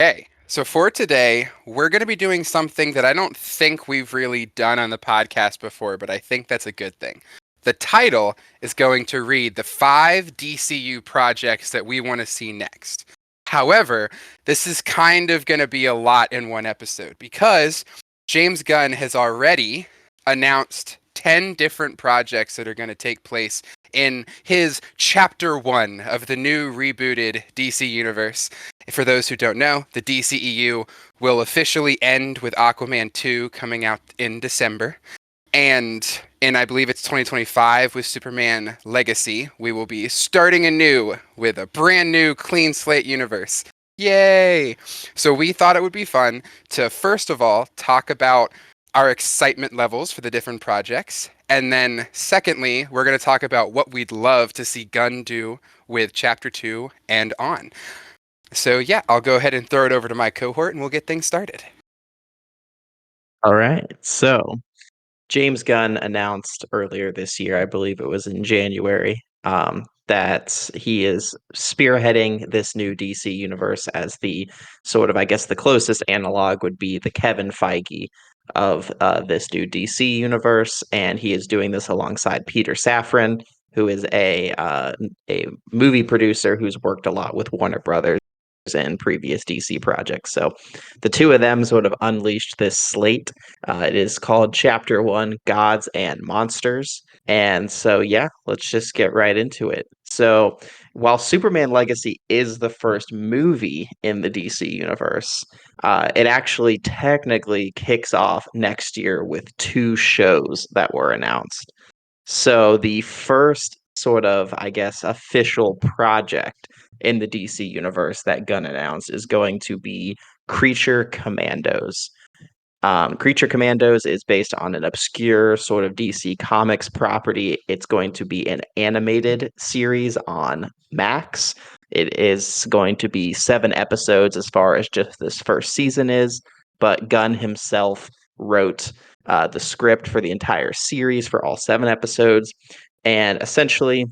Okay, so for today, we're going to be doing something that I don't think we've really done on the podcast before, but I think that's a good thing. The title is going to read the 5 DCU projects that we want to see next. However, this is kind of going to be a lot in one episode because James Gunn has already announced 10 different projects that are going to take place in his chapter 1 of the new rebooted DC universe. For those who don't know, the DCEU will officially end with Aquaman 2 coming out in December. And in, I believe it's 2025 with Superman Legacy, we will be starting anew with a brand new clean slate universe. Yay! So we thought it would be fun to first of all talk about our excitement levels for the different projects. And then secondly, we're going to talk about what we'd love to see Gunn do with Chapter 2 and on. So yeah, I'll go ahead and throw it over to my cohort and we'll get things started. All right. So James Gunn announced earlier this year, I believe it was in January, that he is spearheading this new DC universe as the sort of, I guess, the closest analog would be the Kevin Feige of this new DC universe, and he is doing this alongside Peter Safran, who is a movie producer who's worked a lot with Warner Brothers and previous DC projects. So the two of them sort of unleashed this slate. It is called Chapter 1 Gods and Monsters. And so, yeah, let's just get right into it. So, while Superman Legacy is the first movie in the DC universe, it actually technically kicks off next year with two shows that were announced. So the first sort of, I guess, official project in the DC universe that Gunn announced is going to be Creature Commandos. Creature Commandos is based on an obscure sort of DC Comics property. It's going to be an animated series on Max. It is going to be 7 episodes as far as just this first season is, but Gunn himself wrote the script for the entire series for all 7 episodes. And essentially,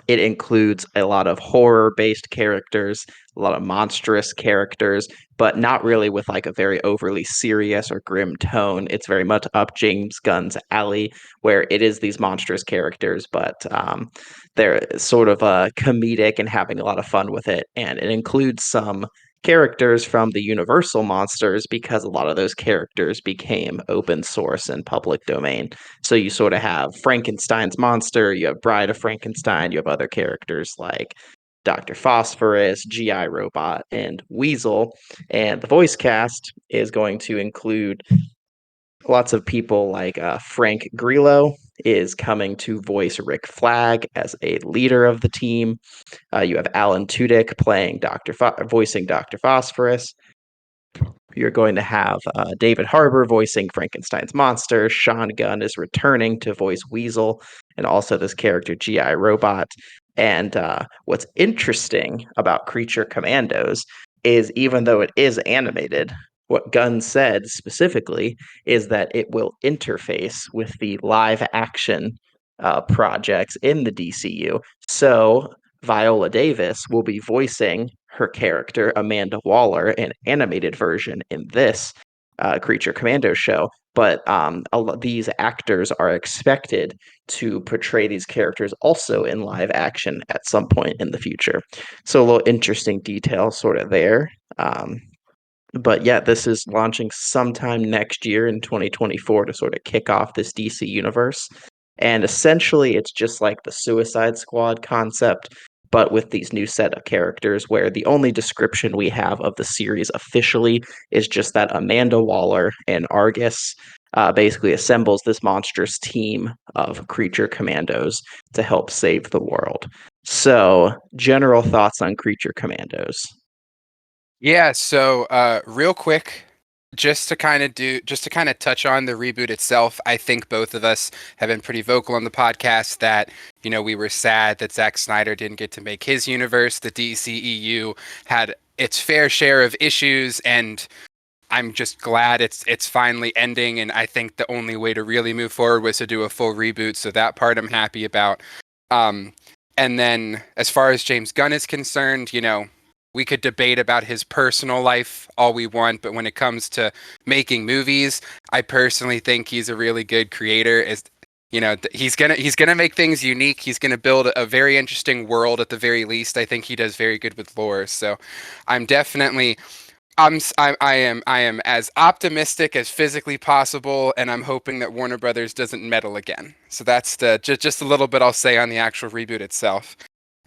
it includes a lot of horror-based characters, a lot of monstrous characters, but not really with like a very overly serious or grim tone. It's very much up James Gunn's alley, where it is these monstrous characters, but they're sort of comedic and having a lot of fun with it. And it includes some characters from the Universal monsters because a lot of those characters became open source and public domain. So you sort of have Frankenstein's monster, you have Bride of Frankenstein, you have other characters like Dr. Phosphorus, GI Robot, and Weasel. And the voice cast is going to include lots of people like Frank Grillo is coming to voice Rick Flag as a leader of the team. You have Alan Tudyk playing voicing Dr. Phosphorus. You're going to have David Harbour voicing Frankenstein's monster. Sean Gunn is returning to voice Weasel, and also this character GI Robot. And what's interesting about Creature Commandos is even though it is animated, what Gunn said specifically is that it will interface with the live action projects in the DCU. So Viola Davis will be voicing her character, Amanda Waller, an animated version in this Creature Commando show. But these actors are expected to portray these characters also in live action at some point in the future. So a little interesting detail sort of there. But yeah, this is launching sometime next year in 2024 to sort of kick off this DC universe. And essentially, it's just like the Suicide Squad concept, but with these new set of characters where the only description we have of the series officially is just that Amanda Waller and Argus basically assembles this monstrous team of creature commandos to help save the world. So, general thoughts on creature commandos. Yeah, so real quick, just to kind of touch on the reboot itself, I think both of us have been pretty vocal on the podcast that, we were sad that Zack Snyder didn't get to make his universe. The DCEU had its fair share of issues, and I'm just glad it's finally ending. And I think the only way to really move forward was to do a full reboot. So that part I'm happy about. And then as far as James Gunn is concerned, we could debate about his personal life all we want, but when it comes to making movies, I personally think he's a really good creator. As you know, he's gonna make things unique. He's gonna build a very interesting world at the very least. I think he does very good with lore. So I'm definitely I am as optimistic as physically possible, and I'm hoping that Warner Brothers doesn't meddle again. So that's just a little bit I'll say on the actual reboot itself.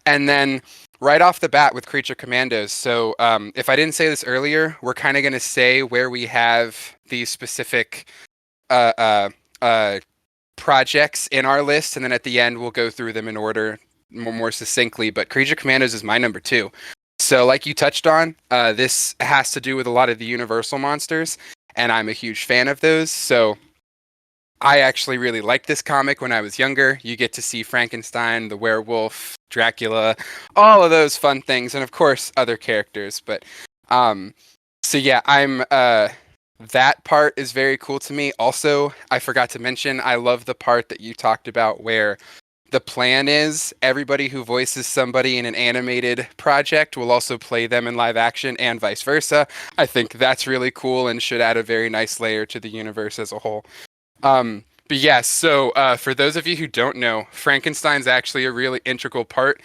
And then right off the bat with Creature Commandos. So if I didn't say this earlier, we're kind of going to say where we have these specific uh, uh, uh, projects in our list, and then at the end we'll go through them in order more succinctly. But Creature Commandos is my number two. So, like you touched on, this has to do with a lot of the Universal monsters, and I'm a huge fan of those. So, I actually really liked this comic when I was younger. You get to see Frankenstein, the werewolf, Dracula, all of those fun things, and of course, other characters. But, um, so yeah, that part is very cool to me. Also, I forgot to mention, I love the part that you talked about where the plan is everybody who voices somebody in an animated project will also play them in live action and vice versa. I think that's really cool and should add a very nice layer to the universe as a whole. But yes, so for those of you who don't know, Frankenstein's actually a really integral part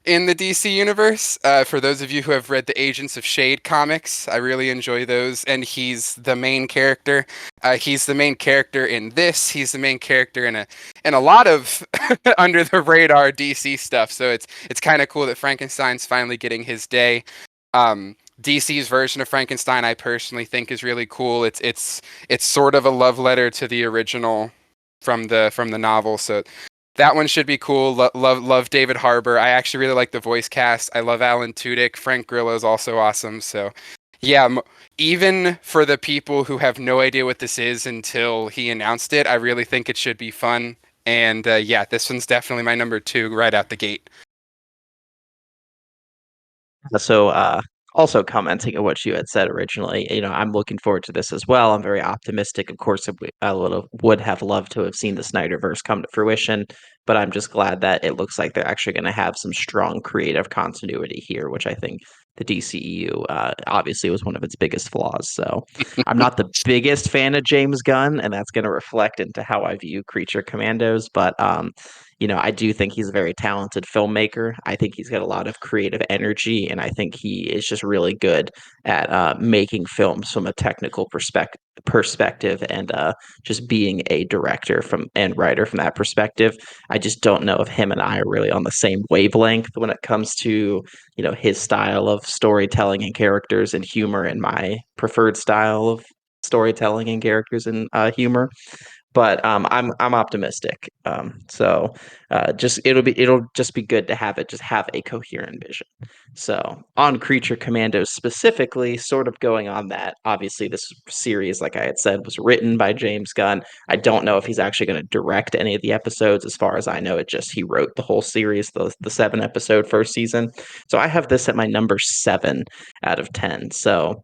in the DC universe. For those of you who have read the Agents of Shade comics, I really enjoy those, and he's the main character. He's the main character in this. He's the main character in a lot of under the radar DC stuff. So it's kind of cool that Frankenstein's finally getting his day. DC's version of Frankenstein, I personally think, is really cool. It's sort of a love letter to the original from the novel. So that one should be cool. Love David Harbour. I actually really like the voice cast. I love Alan Tudyk. Frank Grillo is also awesome. So yeah, even for the people who have no idea what this is until he announced it, I really think it should be fun. And yeah, this one's definitely my number two right out the gate. So, also commenting on what you had said originally, I'm looking forward to this as well. I'm very optimistic. Of course, I would have loved to have seen the Snyderverse come to fruition, but I'm just glad that it looks like they're actually going to have some strong creative continuity here, which I think the DCEU obviously was one of its biggest flaws. So, I'm not the biggest fan of James Gunn, and that's going to reflect into how I view Creature Commandos, but I do think he's a very talented filmmaker. I think he's got a lot of creative energy, and I think he is just really good at making films from a technical perspective and just being a director and writer from that perspective. I just don't know if him and I are really on the same wavelength when it comes to his style of storytelling and characters and humor, and my preferred style of storytelling and characters and humor. But I'm optimistic. So just it'll just be good to have a coherent vision. So on Creature Commandos specifically, sort of going on that. Obviously, this series, like I had said, was written by James Gunn. I don't know if he's actually going to direct any of the episodes. As far as I know, he wrote the whole series, the 7 episode first season. So I have this at my number 7 out of 10. So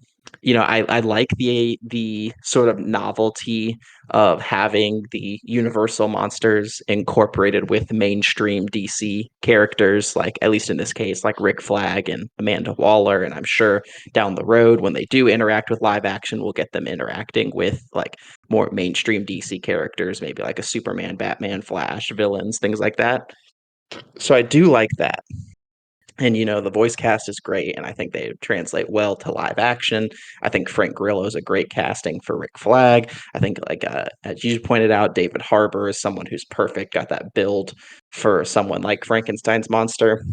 I like the sort of novelty of having the Universal monsters incorporated with mainstream DC characters, like at least in this case, like Rick Flag and Amanda Waller. And I'm sure down the road, when they do interact with live action, we'll get them interacting with like more mainstream DC characters, maybe like a Superman, Batman, Flash, villains, things like that. So I do like that. And the voice cast is great, and I think they translate well to live action. I think Frank Grillo is a great casting for Rick Flag. I think, like as you pointed out, David Harbour is someone who's perfect, got that build for someone like Frankenstein's monster.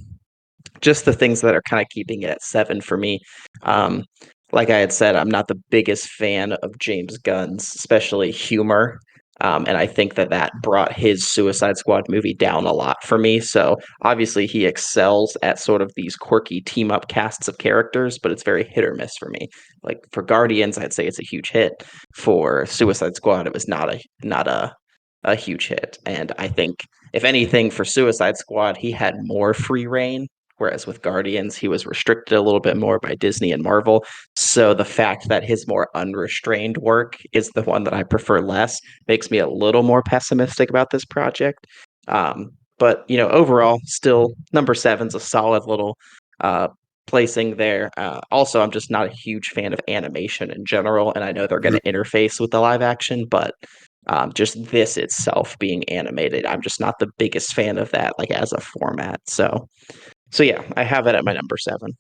Just the things that are kind of keeping it at 7 for me. Um, like I had said, I'm not the biggest fan of James Gunn's, especially humor. And I think that brought his Suicide Squad movie down a lot for me. So obviously he excels at sort of these quirky team up casts of characters, but it's very hit or miss for me. Like for Guardians, I'd say it's a huge hit. For Suicide Squad, it was not a huge hit. And I think if anything for Suicide Squad, he had more free reign. Whereas with Guardians, he was restricted a little bit more by Disney and Marvel. So the fact that his more unrestrained work is the one that I prefer less makes me a little more pessimistic about this project. But overall, still number 7's a solid little uh, placing there. Also, I'm just not a huge fan of animation in general, and I know they're going to interface with the live action, but just this itself being animated, I'm just not the biggest fan of that, like as a format. So yeah, I have it at my number 7.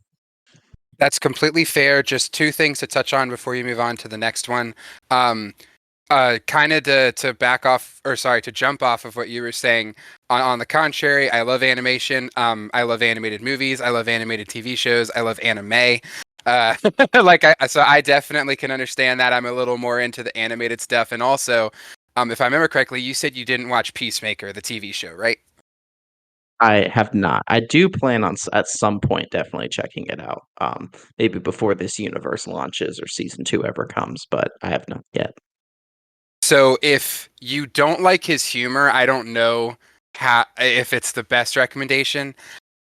That's completely fair. Just two things to touch on before you move on to the next one. Um, kind of to back off, or sorry, to jump off of what you were saying. On the contrary, I love animation. I love animated movies. I love animated TV shows. I love anime. Uh, so I definitely can understand that. I'm a little more into the animated stuff, and also, if I remember correctly, you said you didn't watch Peacemaker, the TV show, right? I have not. I do plan on at some point definitely checking it out. Maybe before this universe launches or season 2 ever comes, but I have not yet. So if you don't like his humor, I don't know if it's the best recommendation.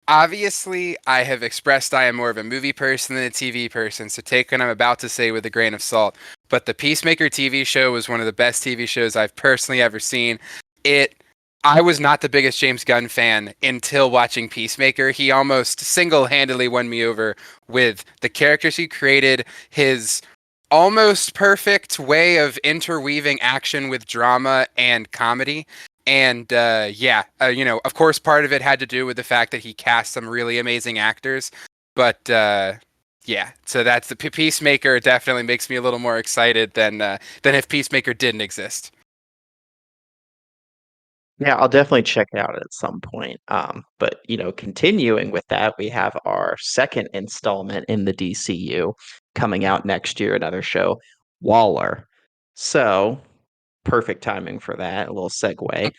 Obviously, I have expressed I am more of a movie person than a TV person, so take what I'm about to say with a grain of salt. But the Peacemaker TV show was one of the best TV shows I've personally ever seen. It I was not the biggest James Gunn fan until watching Peacemaker. He almost single-handedly won me over with the characters he created, his almost perfect way of interweaving action with drama and comedy. And of course, part of it had to do with the fact that he cast some really amazing actors. But yeah, so that's the Peacemaker. Definitely makes me a little more excited than if Peacemaker didn't exist. Yeah, I'll definitely check it out at some point. But continuing with that, we have our second installment in the DCU coming out next year, another show, Waller. So perfect timing for that. A little segue.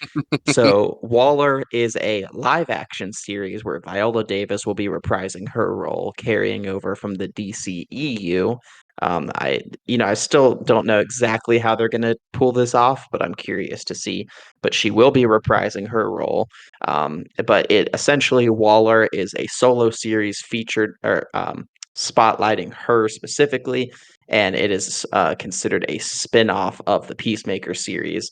So, Waller is a live action series where Viola Davis will be reprising her role, carrying over from the DCEU. I still don't know exactly how they're going to pull this off, but I'm curious to see. But she will be reprising her role. But it essentially, Waller is a solo series featured or spotlighting her specifically, and it is considered a spin-off of the Peacemaker series.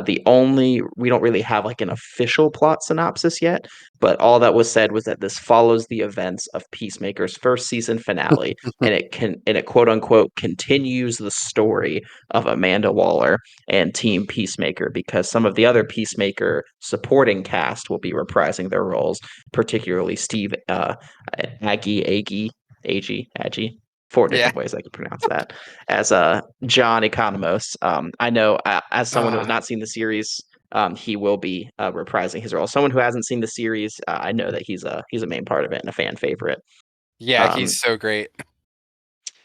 We don't really have like an official plot synopsis yet, but all that was said was that this follows the events of Peacemaker's first season finale, and it quote unquote continues the story of Amanda Waller and Team Peacemaker, because some of the other Peacemaker supporting cast will be reprising their roles, particularly Steve Agee, four Yeah. different ways I could pronounce that, as John Economos. I know, as someone who has Uh, not seen the series, he will be reprising his role. Someone who hasn't seen the series, I know that he's a main part of it and a fan favorite. yeah, Um, he's so great.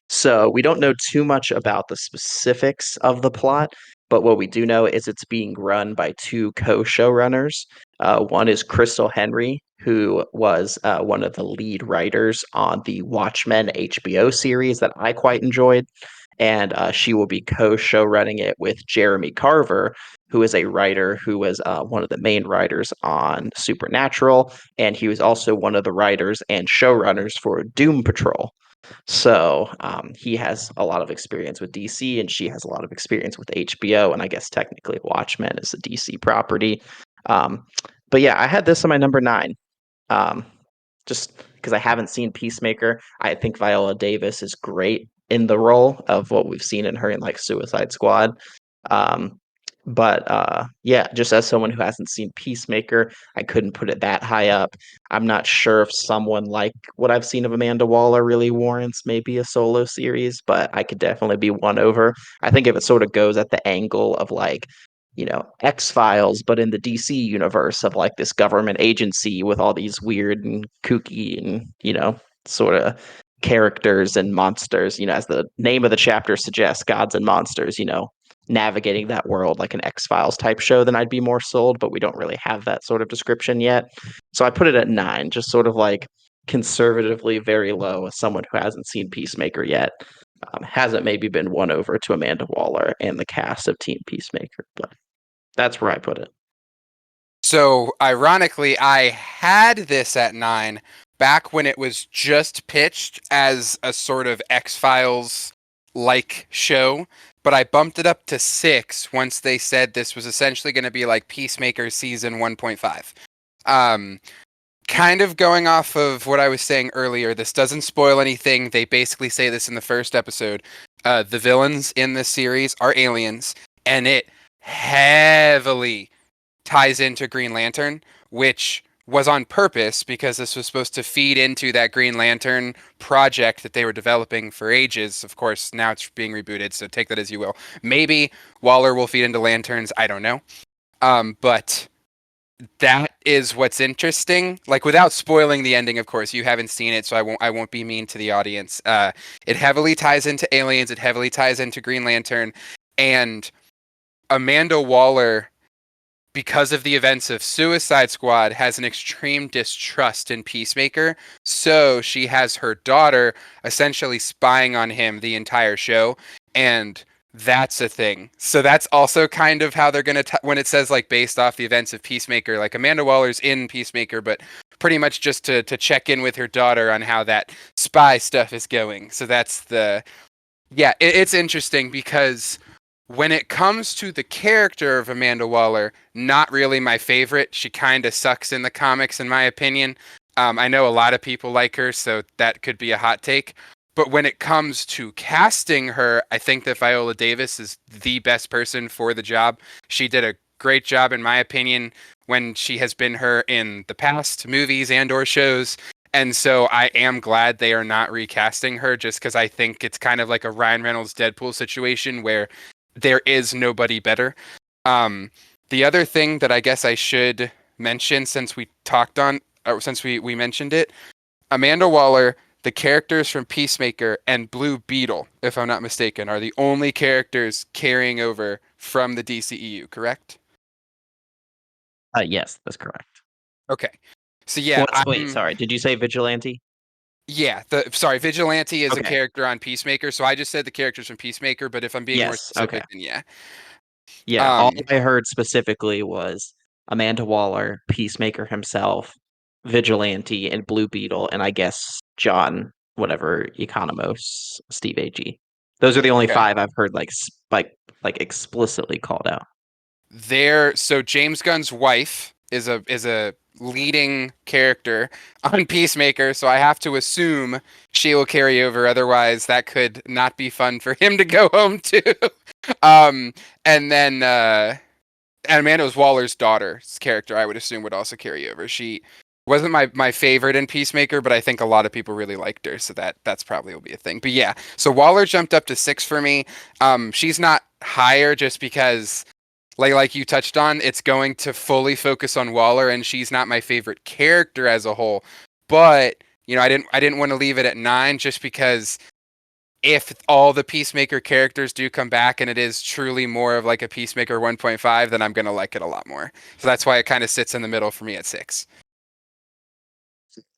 so we don't know too much about the specifics of the plot, but what we do know is it's being run by two co-showrunners. One is Crystal Henry, who was one of the lead writers on the Watchmen HBO series that I quite enjoyed, and she will be co-show running it with Jeremy Carver, who is a writer who was one of the main writers on Supernatural, and he was also one of the writers and showrunners for Doom Patrol. So he has a lot of experience with DC, and she has a lot of experience with HBO, and I guess technically Watchmen is a DC property. Um, but yeah, I had this on my number 9. Um, just because I haven't seen Peacemaker. I think Viola Davis is great in the role of what we've seen in her in like Suicide Squad. Um, but yeah, just as someone who hasn't seen Peacemaker, I couldn't put it that high up. I'm not sure if someone like what I've seen of Amanda Waller really warrants maybe a solo series, but I could definitely be won over. I think if it sort of goes at the angle of like, X-Files, but in the DC universe of like this government agency with all these weird and kooky and, sort of characters and monsters, as the name of the chapter suggests, gods and monsters, navigating that world like an X-Files type show, then I'd be more sold, but we don't really have that sort of description yet. So I put it at 9, just sort of like conservatively very low as someone who hasn't seen Peacemaker yet. Hasn't maybe been won over to Amanda Waller and the cast of Team Peacemaker, but that's where I put it. So, ironically, I had this at 9 back when it was just pitched as a sort of X-Files like show, but I bumped it up to 6 once they said this was essentially going to be like Peacemaker season 1.5. Um, kind of going off of what I was saying earlier, this doesn't spoil anything. They basically say this in the first episode. The villains in this series are aliens, and it heavily ties into Green Lantern, which was on purpose because this was supposed to feed into that Green Lantern project that they were developing for ages. Of course, now it's being rebooted, so take that as you will. Maybe Waller will feed into Lanterns. I don't know. But that is what's interesting. Like without spoiling the ending, of course, you haven't seen it, so I won't be mean to the audience. It heavily ties into aliens. It heavily ties into Green Lantern, and Amanda Waller, because of the events of Suicide Squad, has an extreme distrust in Peacemaker. So she has her daughter essentially spying on him the entire show. And that's a thing. So that's also kind of how they're going to, when it says like based off the events of Peacemaker, like Amanda Waller's in Peacemaker, but pretty much just to check in with her daughter on how that spy stuff is going. So that's yeah, it's interesting because when it comes to the character of Amanda Waller, not really my favorite. She kind of sucks in the comics, in my opinion. I know a lot of people like her, so that could be a hot take. But when it comes to casting her, I think that Viola Davis is the best person for the job. She did a great job, in my opinion, when she has been her in the past movies and or shows. And so I am glad they are not recasting her just because I think it's kind of like a Ryan Reynolds Deadpool situation where there is nobody better. Um, the other thing that I guess I should mention since we talked on, since we mentioned it, Amanda Waller, the characters from Peacemaker and Blue Beetle, if I'm not mistaken, are the only characters carrying over from the DCEU, correct? Yes, that's correct. Okay. So yeah, What's wait, sorry, did you say Vigilante? the sorry, Vigilante is a Okay. character on Peacemaker, so I just said the characters from Peacemaker, but if I'm being more Yes, okay. specific, then yeah. Yeah, all Um, I heard specifically was Amanda Waller, Peacemaker himself, Vigilante, and Blue Beetle, and I guess John, whatever, Economos, Steve Ag. Those are the only okay. 5 I've heard like explicitly called out. So James Gunn's wife is a leading character on Peacemaker, so I have to assume she will carry over. Otherwise, that could not be fun for him to go home to. um, and then and Amanda Waller's daughter's character, I would assume, would also carry over. She wasn't my favorite in Peacemaker, but I think a lot of people really liked her, so that's probably will be a thing. But yeah, so Waller jumped up to 6 for me. She's not higher just because like you touched on, it's going to fully focus on Waller, and she's not my favorite character as a whole. But I didn't want to leave it at 9 just because if all the Peacemaker characters do come back and it is truly more of like a Peacemaker 1.5, then I'm gonna like it a lot more. So that's why it kind of sits in the middle for me at 6.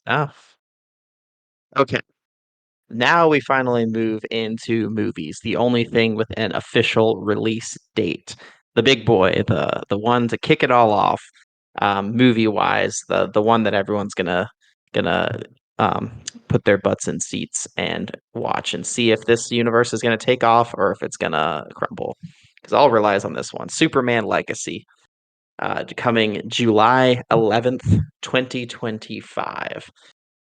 Ah, okay. Now we finally move into movies, the only thing with an official release date. The big boy, the one to kick it all off, movie wise, the one that everyone's gonna um, put their butts in seats and watch and see if this universe is gonna take off or if it's gonna crumble. Because all relies on this one, Superman Legacy, coming July 11th, 2025.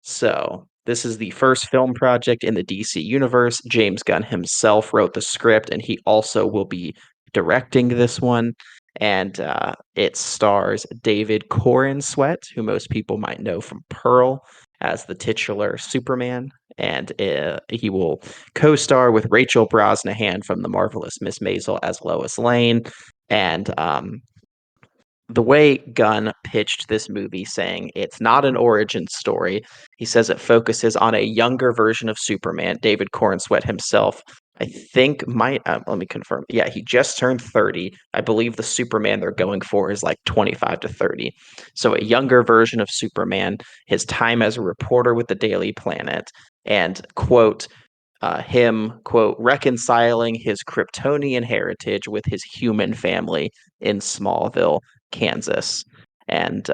So, this is the first film project in the DC universe. James Gunn himself wrote the script, and he also will be directing this one. And it stars David Corenswet, who most people might know from Pearl as the titular Superman. And he will co star with Rachel Brosnahan from The Marvelous Miss Maisel as Lois Lane. And the way Gunn pitched this movie, saying it's not an origin story. He says it focuses on a younger version of Superman. David Cornsweet himself, I think, might let me confirm. Yeah, he just turned 30. I believe the Superman they're going for is like 25 to 30. So a younger version of Superman, his time as a reporter with the Daily Planet, and him, quote, reconciling his Kryptonian heritage with his human family in Smallville, Kansas. And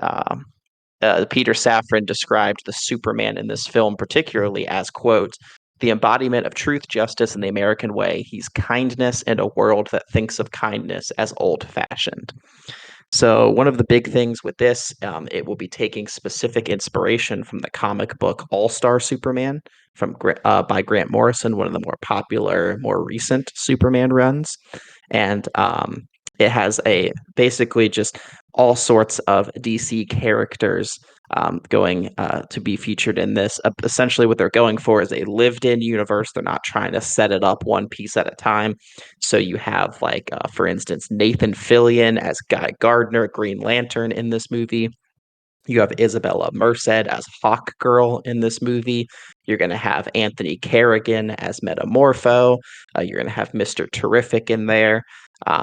Peter Safran described the Superman in this film particularly as, quote, the embodiment of truth, justice, and the American way. He's kindness in a world that thinks of kindness as old fashioned. So one of the big things with this, it will be taking specific inspiration from the comic book All-Star Superman by Grant Morrison, one of the more popular, more recent Superman runs, and it has a basically just all sorts of DC characters going to be featured in this. Essentially, what they're going for is a lived-in universe. They're not trying to set it up one piece at a time. So you have, like, for instance, Nathan Fillion as Guy Gardner, Green Lantern in this movie. You have Isabella Merced as Hawk Girl in this movie. You're going to have Anthony Carrigan as Metamorpho. You're going to have Mr. Terrific in there.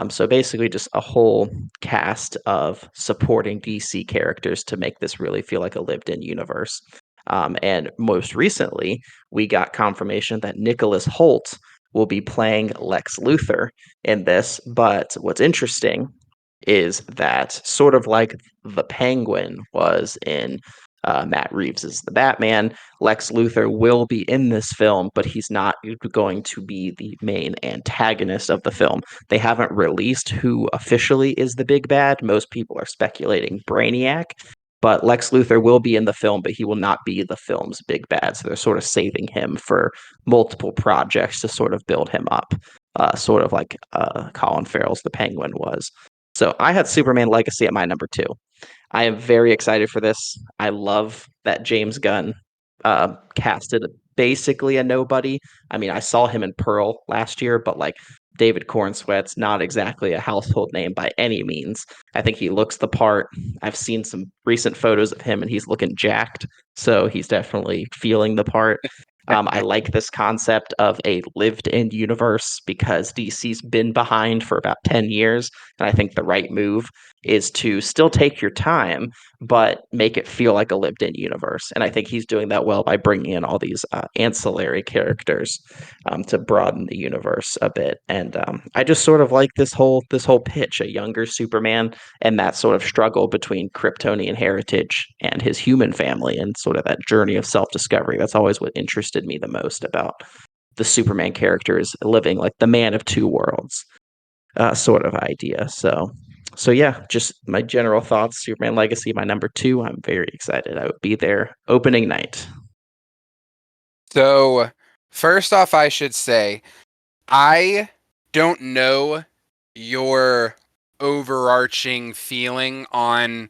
So basically, just a whole cast of supporting DC characters to make this really feel like a lived in universe. And most recently, we got confirmation that Nicholas Hoult will be playing Lex Luthor in this. But what's interesting is that, sort of like the Penguin was in Matt Reeves' The Batman, Lex Luthor will be in this film, but he's not going to be the main antagonist of the film. They haven't released who officially is the big bad. Most people are speculating Brainiac, but Lex Luthor will be in the film, but he will not be the film's big bad. So they're sort of saving him for multiple projects to sort of build him up, sort of like Colin Farrell's The Penguin was. So I had Superman Legacy at my number 2. I am very excited for this. I love that James Gunn casted basically a nobody. I mean, I saw him in Pearl last year, but like David Cornsweat's not exactly a household name by any means. I think he looks the part. I've seen some recent photos of him and he's looking jacked. So he's definitely feeling the part. I like this concept of a lived in universe because DC's been behind for about 10 years. And I think the right move is to still take your time, but make it feel like a lived in universe. And I think he's doing that well by bringing in all these ancillary characters to broaden the universe a bit. And I just sort of like this whole pitch, a younger Superman and that sort of struggle between Kryptonian heritage and his human family and sort of that journey of self-discovery. That's always what interested me the most about the Superman character, is living like the man of two worlds sort of idea. So yeah, just my general thoughts. Superman Legacy, my number 2. I'm very excited. I would be there opening night. So, first off, I should say, I don't know your overarching feeling on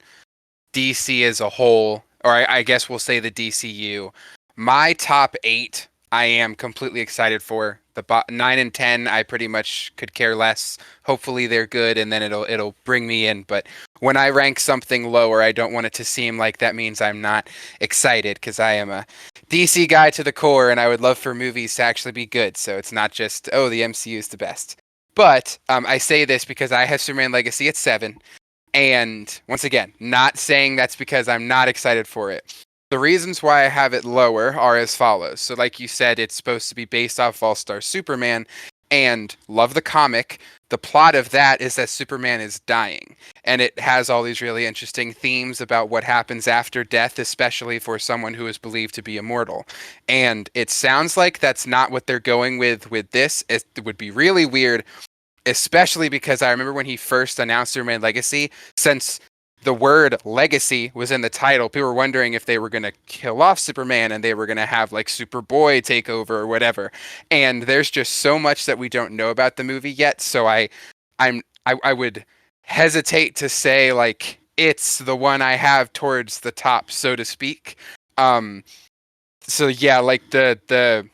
DC as a whole, or I guess we'll say the DCU. My top 8, I am completely excited for. The 9 and 10, I pretty much could care less. Hopefully they're good, and then it'll bring me in. But when I rank something lower, I don't want it to seem like that means I'm not excited, because I am a DC guy to the core, and I would love for movies to actually be good. So it's not just, oh, the MCU is the best. But I say this because I have Superman Legacy at 7. And once again, not saying that's because I'm not excited for it. The reasons why I have it lower are as follows. So like you said, it's supposed to be based off All-Star Superman, and love the comic. The plot of that is that Superman is dying, and it has all these really interesting themes about what happens after death, especially for someone who is believed to be immortal. And it sounds like that's not what they're going with this. It would be really weird, especially because I remember when he first announced Superman Legacy, since the word legacy was in the title, people were wondering if they were going to kill off Superman and they were going to have like Superboy take over or whatever. And there's just so much that we don't know about the movie yet. So I would hesitate to say like it's the one I have towards the top, so to speak. So yeah, like the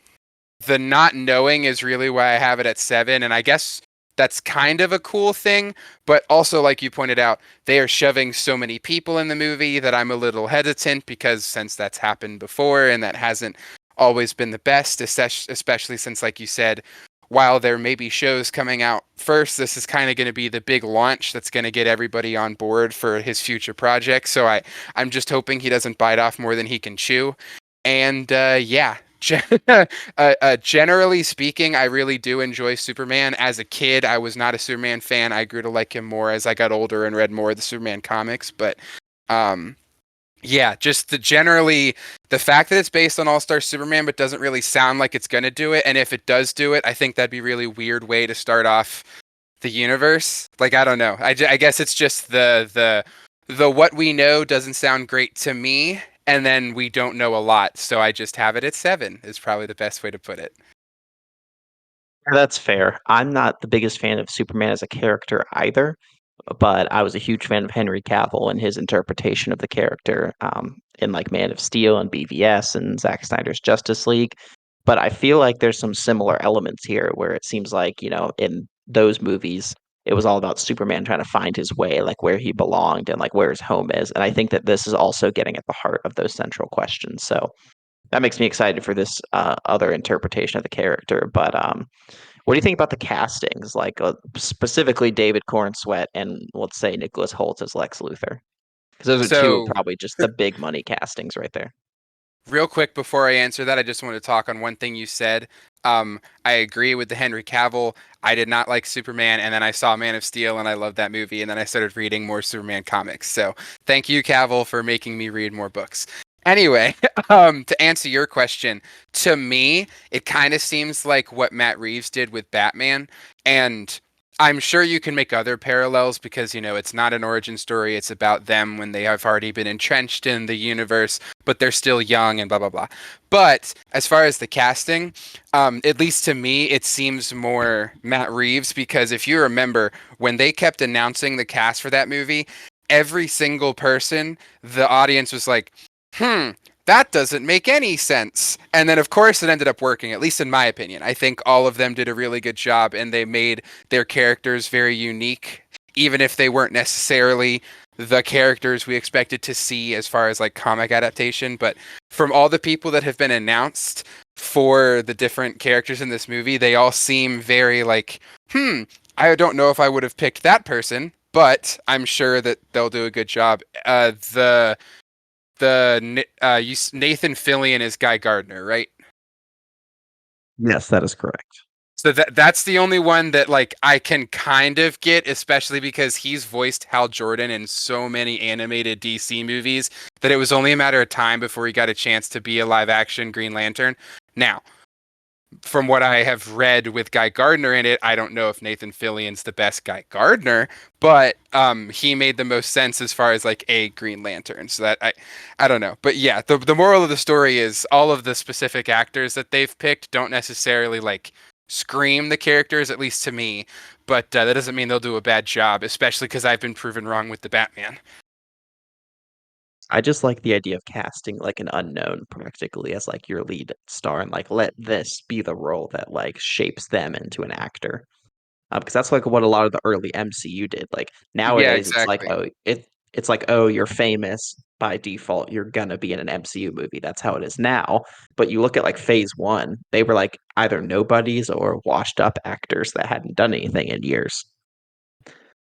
not knowing is really why I have it at 7, and I guess that's kind of a cool thing, but also, like you pointed out, they are shoving so many people in the movie that I'm a little hesitant, because since that's happened before and that hasn't always been the best, especially since, like you said, while there may be shows coming out first, this is kind of going to be the big launch that's going to get everybody on board for his future projects. So I'm just hoping he doesn't bite off more than he can chew. And yeah, generally speaking, I really do enjoy Superman. As a kid, I was not a Superman fan. I grew to like him more as I got older and read more of the Superman comics. But yeah, just generally the fact that it's based on All-Star Superman, but doesn't really sound like it's gonna do it. And if it does do it, I think that'd be a really weird way to start off the universe. Like I don't know. I guess it's just the what we know doesn't sound great to me, and then we don't know a lot, so I just have it at 7 is probably the best way to put it. That's fair. I'm not the biggest fan of Superman as a character either, but I was a huge fan of Henry Cavill and his interpretation of the character in like Man of Steel and BVS and Zack Snyder's Justice League. But I feel like there's some similar elements here where it seems like, in those movies, it was all about Superman trying to find his way, like where he belonged and like where his home is. And I think that this is also getting at the heart of those central questions. So that makes me excited for this other interpretation of the character. But what do you think about the castings, like specifically David Cornsweet and let's say Nicholas Hoult as Lex Luthor? Because those are two of So probably just the big money castings right there. real quick before I answer that, I just want to talk on one thing you said. I agree with the Henry Cavill. I did not like Superman, and then I saw Man of Steel, and I loved that movie, and then I started reading more Superman comics. So thank you, Cavill, for making me read more books. Anyway, to answer your question, to me, it kind of seems like what Matt Reeves did with Batman, and I'm sure you can make other parallels because, it's not an origin story. It's about them when they have already been entrenched in the universe, but they're still young and blah, blah, blah. But as far as the casting, at least to me, it seems more Matt Reeves because if you remember, when they kept announcing the cast for that movie, every single person, the audience was like, that doesn't make any sense. And then, of course, it ended up working, at least in my opinion. I think all of them did a really good job and they made their characters very unique, even if they weren't necessarily the characters we expected to see as far as like comic adaptation. But from all the people that have been announced for the different characters in this movie, they all seem very like, I don't know if I would have picked that person, but I'm sure that they'll do a good job. Nathan Fillion is Guy Gardner, right? Yes, that is correct. So that's the only one that like I can kind of get, especially because he's voiced Hal Jordan in so many animated DC movies that it was only a matter of time before he got a chance to be a live action Green Lantern. Now, from what I have read with Guy Gardner in it, I don't know if Nathan Fillion's the best Guy Gardner, but he made the most sense as far as like a Green Lantern. So that I don't know, but yeah, the moral of the story is all of the specific actors that they've picked don't necessarily like scream the characters, at least to me. But that doesn't mean they'll do a bad job, especially because I've been proven wrong with the Batman. I just like the idea of casting like an unknown practically as like your lead star and like let this be the role that like shapes them into an actor. Because that's like what a lot of the early MCU did. Like Yeah, nowadays, it's like exactly. it's like oh, you're famous by default. You're gonna be in an MCU movie. That's how it is now. But you look at like Phase One, they were like either nobodies or washed up actors that hadn't done anything in years.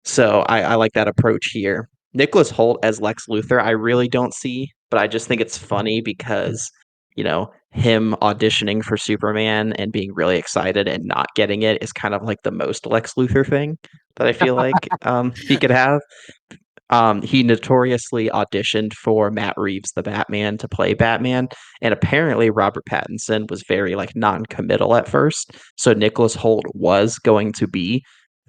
So I like that approach here. Nicholas Hoult as Lex Luthor, I really don't see, but I just think it's funny because, him auditioning for Superman and being really excited and not getting it is kind of like the most Lex Luthor thing that I feel like he could have. He notoriously auditioned for Matt Reeves, the Batman, to play Batman, and apparently Robert Pattinson was very like non-committal at first. So Nicholas Hoult was going to be,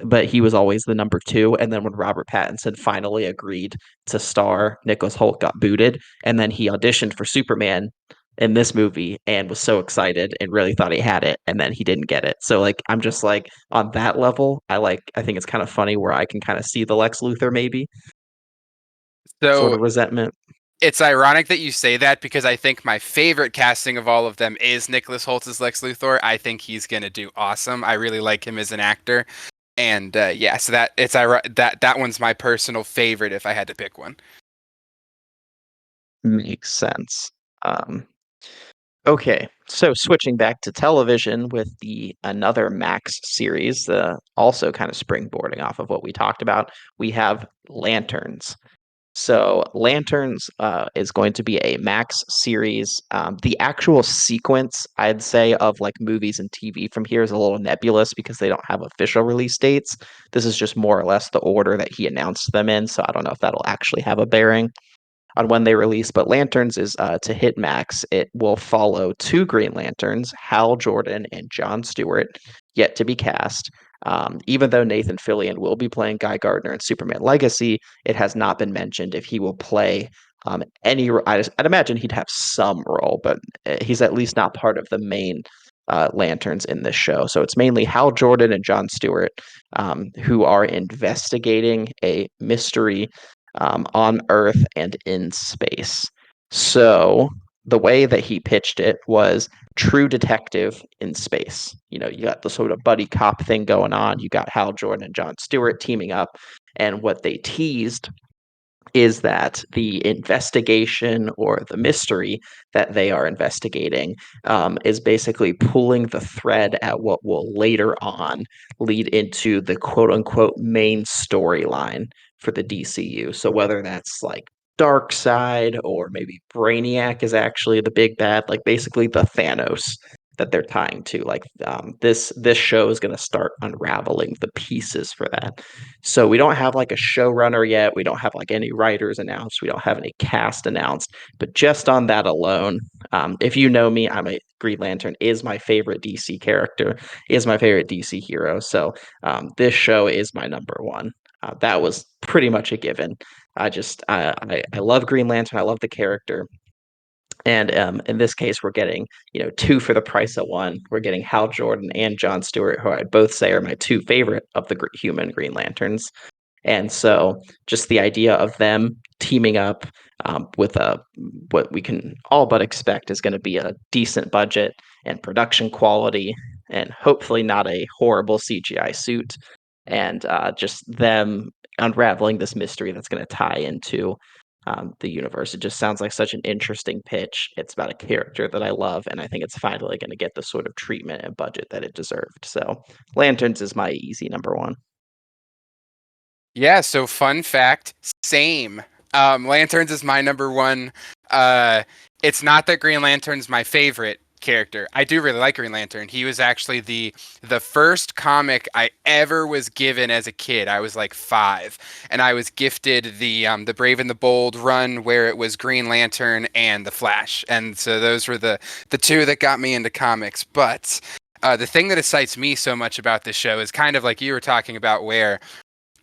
but he was always the number two. And then when Robert Pattinson finally agreed to star, Nicholas Hoult got booted, and then he auditioned for Superman in this movie and was so excited and really thought he had it, and then he didn't get it. So like I'm just like on that level, I think it's kind of funny where I can kind of see the Lex Luthor maybe sort So of resentment. it's ironic that you say that because I think my favorite casting of all of them is Nicholas Hoult as Lex Luthor. I think he's gonna do awesome. I really like him as an actor, and yeah, so that one's my personal favorite if I had to pick one. Makes sense. Um, okay, so switching back to television with the another Max series, also kind of springboarding off of what we talked about, we have Lanterns. So Lanterns is going to be a Max series. The actual sequence, I'd say, of like movies and TV from here is a little nebulous because they don't have official release dates. This is just more or less the order that he announced them in. So I don't know if that'll actually have a bearing on when they release. But Lanterns is to hit Max. It will follow two Green Lanterns, Hal Jordan and John Stewart. yet to be cast. Even though Nathan Fillion will be playing Guy Gardner in Superman Legacy, it has not been mentioned if he will play I'd imagine he'd have some role, but he's at least not part of the main lanterns in this show. So it's mainly Hal Jordan and John Stewart who are investigating a mystery on Earth and in space. So the way that he pitched it was True Detective in space. You got the sort of buddy cop thing going on. You got Hal Jordan and John Stewart teaming up. And what they teased is that the investigation or the mystery that they are investigating is basically pulling the thread at what will later on lead into the quote unquote main storyline for the DCU. So whether that's like Dark Side or maybe Brainiac is actually the big bad, like basically the Thanos that they're tying to. Like this show is going to start unraveling the pieces for that. So we don't have like a showrunner yet. We don't have like any writers announced. We don't have any cast announced. But just on that alone, if you know me, I'm a Green Lantern is my favorite DC character, is my favorite DC hero. So this show is my number one. That was pretty much a given. I love Green Lantern. I love the character. And in this case, we're getting two for the price of one. We're getting Hal Jordan and John Stewart, who I'd both say are my two favorite of the human Green Lanterns. And so, just the idea of them teaming up with what we can all but expect is going to be a decent budget and production quality, and hopefully not a horrible CGI suit, and just them unraveling this mystery that's going to tie into the universe. It just sounds like such an interesting pitch. It's about a character that I love, and I think it's finally going to get the sort of treatment and budget that it deserved. So, Lanterns is my easy number one. Yeah, so fun fact, same. Lanterns is my number one. Uh, it's not that Green Lantern's my favorite character. I do really like Green Lantern. He was actually the first comic I ever was given as a kid. I was like 5, and I was gifted the Brave and the Bold run where it was Green Lantern and the Flash, and so those were the two that got me into comics. But the thing that excites me so much about this show is kind of like you were talking about, where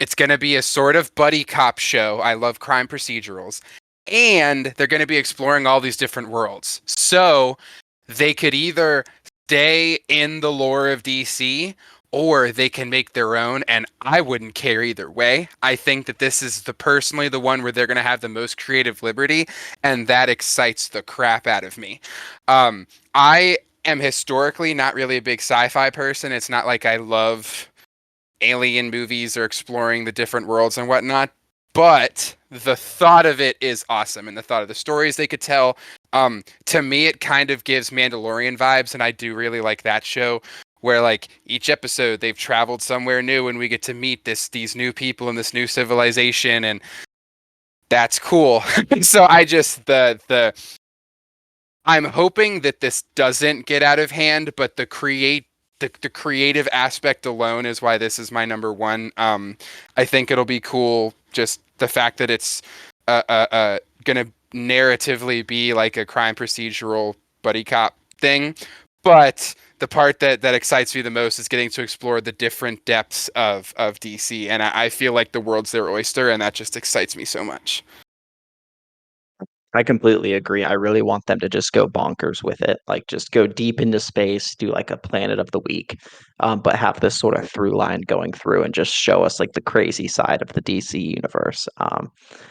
it's going to be a sort of buddy cop show. I love crime procedurals. And they're going to be exploring all these different worlds. So they could either stay in the lore of DC or they can make their own. And I wouldn't care either way. I think that this is personally the one where they're going to have the most creative liberty. And that excites the crap out of me. I am historically not really a big sci-fi person. It's not like I love alien movies or exploring the different worlds and whatnot. But the thought of it is awesome, and the thought of the stories they could tell. To me, it kind of gives Mandalorian vibes, and I do really like that show, where like each episode they've traveled somewhere new, and we get to meet these new people in this new civilization, and that's cool. So I just the I'm hoping that this doesn't get out of hand, but the creative aspect alone is why this is my number one. I think it'll be cool. Just the fact that it's gonna narratively be like a crime procedural buddy cop thing, but the part that excites me the most is getting to explore the different depths of DC, and I feel like the world's their oyster, and that just excites me so much. I completely agree. I really want them to just go bonkers with it, like just go deep into space, do like a Planet of the Week, but have this sort of through line going through and just show us like the crazy side of the DC universe.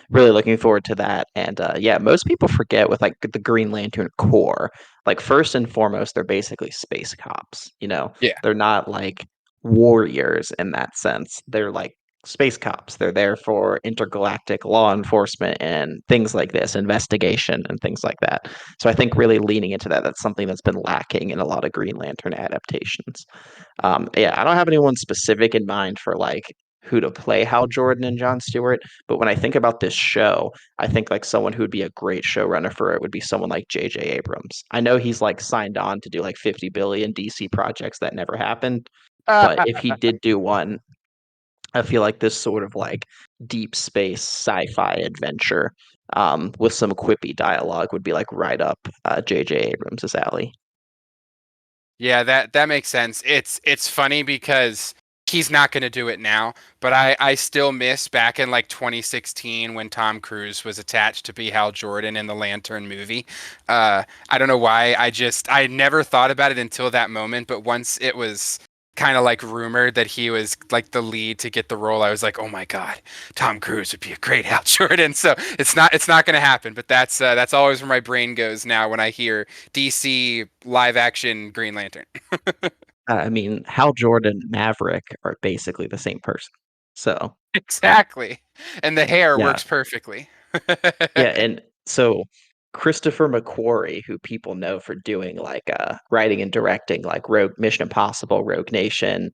Really looking forward to that. And yeah, most people forget with like the Green Lantern Corps, like first and foremost, they're basically space cops. Yeah. They're not like warriors in that sense. They're like space cops. They're there for intergalactic law enforcement and things like this, investigation and things like that. So I think really leaning into that, that's something that's been lacking in a lot of Green Lantern adaptations. Yeah, I don't have anyone specific in mind for like who to play Hal Jordan and John Stewart, but when I think about this show, I think like someone who would be a great showrunner for it would be someone like J.J. Abrams. I know he's like signed on to do like 50 billion DC projects that never happened, but if he did do one, I feel like this sort of like deep space sci-fi adventure with some quippy dialogue would be like right up J.J. Abrams' alley. Yeah, that makes sense. It's funny because he's not going to do it now, but I still miss back in like 2016 when Tom Cruise was attached to be Hal Jordan in the Lantern movie. I don't know why. I never thought about it until that moment, but once it was kind of like rumored that he was like the lead to get the role, I was like, oh my God, Tom Cruise would be a great Hal Jordan. So it's not going to happen, but that's always where my brain goes now when I hear DC live action Green Lantern. I mean, Hal Jordan and Maverick are basically the same person. So, Exactly. And the hair yeah. works perfectly. Yeah, and so Christopher McQuarrie, who people know for doing like writing and directing like Rogue Mission Impossible, Rogue Nation,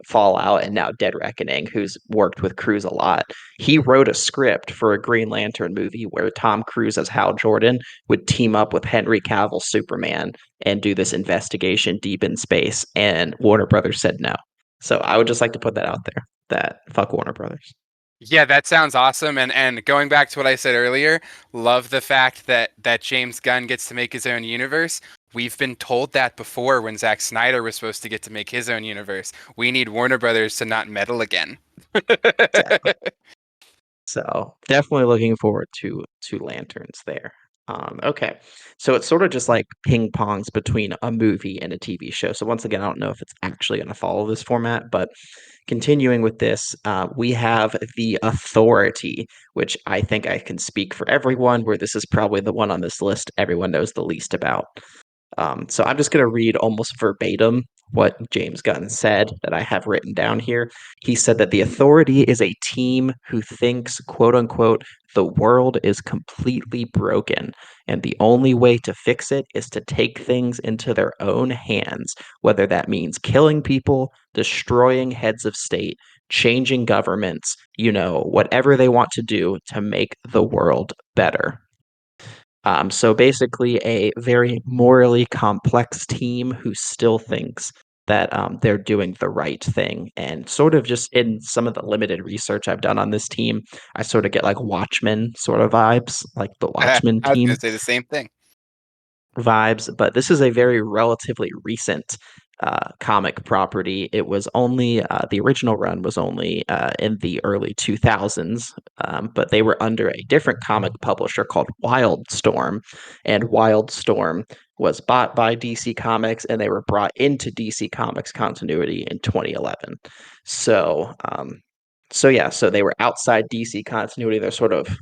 Fallout, and now Dead Reckoning, who's worked with Cruise a lot. He wrote a script for a Green Lantern movie where Tom Cruise as Hal Jordan would team up with Henry Cavill Superman and do this investigation deep in space, and Warner Brothers said no. So I would just like to put that out there that fuck Warner Brothers. Yeah, that sounds awesome. And going back to what I said earlier, love the fact that James Gunn gets to make his own universe. We've been told that before when Zack Snyder was supposed to get to make his own universe. We need Warner Brothers to not meddle again. Exactly. So definitely looking forward to Lanterns there. Okay, so it's sort of just like ping pongs between a movie and a TV show. So once again, I don't know if it's actually going to follow this format, but continuing with this, we have The Authority, which I think I can speak for everyone, where this is probably the one on this list everyone knows the least about. So I'm just going to read almost verbatim what James Gunn said that I have written down here. He said that the Authority is a team who thinks, quote unquote, the world is completely broken, and the only way to fix it is to take things into their own hands, whether that means killing people, destroying heads of state, changing governments, whatever they want to do to make the world better. So basically, a very morally complex team who still thinks that they're doing the right thing. And sort of just in some of the limited research I've done on this team, I sort of get like Watchmen sort of vibes, like the I Watchmen was team going to say the same thing. vibes, but this is a very relatively recent comic property. It was only the original run was only in the early 2000s, but they were under a different comic publisher called Wildstorm, and Wildstorm was bought by DC Comics, and they were brought into DC Comics continuity in 2011. So, so they were outside DC continuity. They're sort of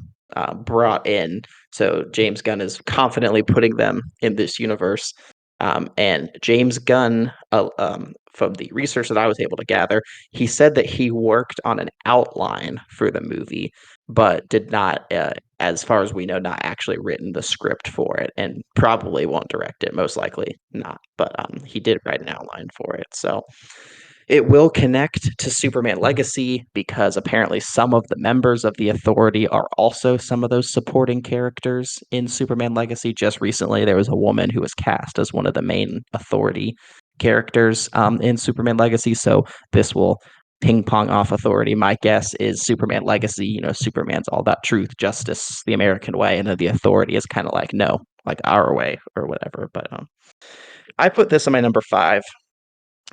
brought in, so James Gunn is confidently putting them in this universe. And James Gunn, from the research that I was able to gather, he said that he worked on an outline for the movie, but did not, as far as we know, not actually written the script for it, and probably won't direct it. Most likely not. But he did write an outline for it. So it will connect to Superman Legacy because apparently some of the members of the Authority are also some of those supporting characters in Superman Legacy. Just recently, there was a woman who was cast as one of the main Authority characters in Superman Legacy. So this will ping pong off Authority. My guess is Superman Legacy, Superman's all about truth, justice, the American way. And then the Authority is kind of like, no, like our way or whatever. But I put this on my number 5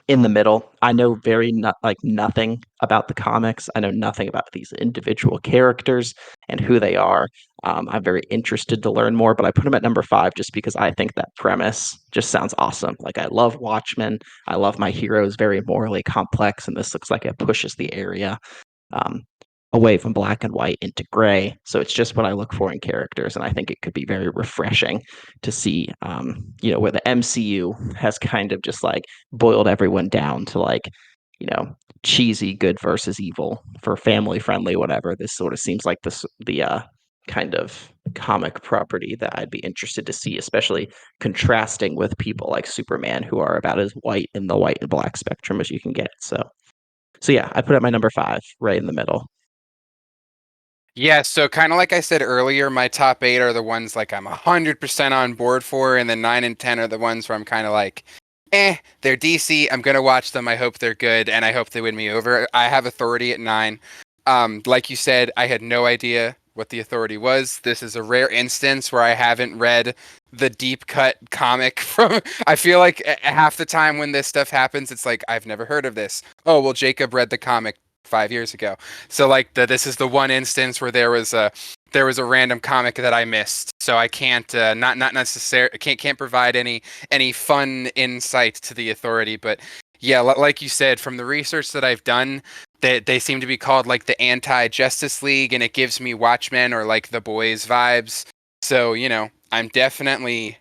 in the middle. I know nothing about the comics. I know nothing about these individual characters and who they are. I'm very interested to learn more, but I put them at number 5 just because I think that premise just sounds awesome. Like I love Watchmen. I love my heroes very morally complex, and this looks like it pushes the area um, away from black and white into gray. So it's just what I look for in characters, and I think it could be very refreshing to see, where the MCU has kind of just like boiled everyone down to like, you know, cheesy good versus evil for family friendly, whatever. This sort of seems like the kind of comic property that I'd be interested to see, especially contrasting with people like Superman, who are about as white in the white and black spectrum as you can get. So yeah, I put it my number 5 right in the middle. Yeah, so kind of like I said earlier, my top eight are the ones like I'm 100% on board for, and then 9 and 10 are the ones where I'm kind of like, they're DC. I'm gonna watch them. I hope they're good, and I hope they win me over. I have Authority at 9. Like you said, I had no idea what the Authority was. This is a rare instance where I haven't read the deep cut comic from. I feel like half the time when this stuff happens, it's like I've never heard of this. Oh well, Jacob read the comic 5 years ago. So like this is the one instance where there was a random comic that I missed. So I can't not necessarily can't provide any fun insight to the Authority. But yeah, like you said, from the research that I've done, they seem to be called like the anti-Justice League, and it gives me Watchmen or like the Boys vibes. So, I'm definitely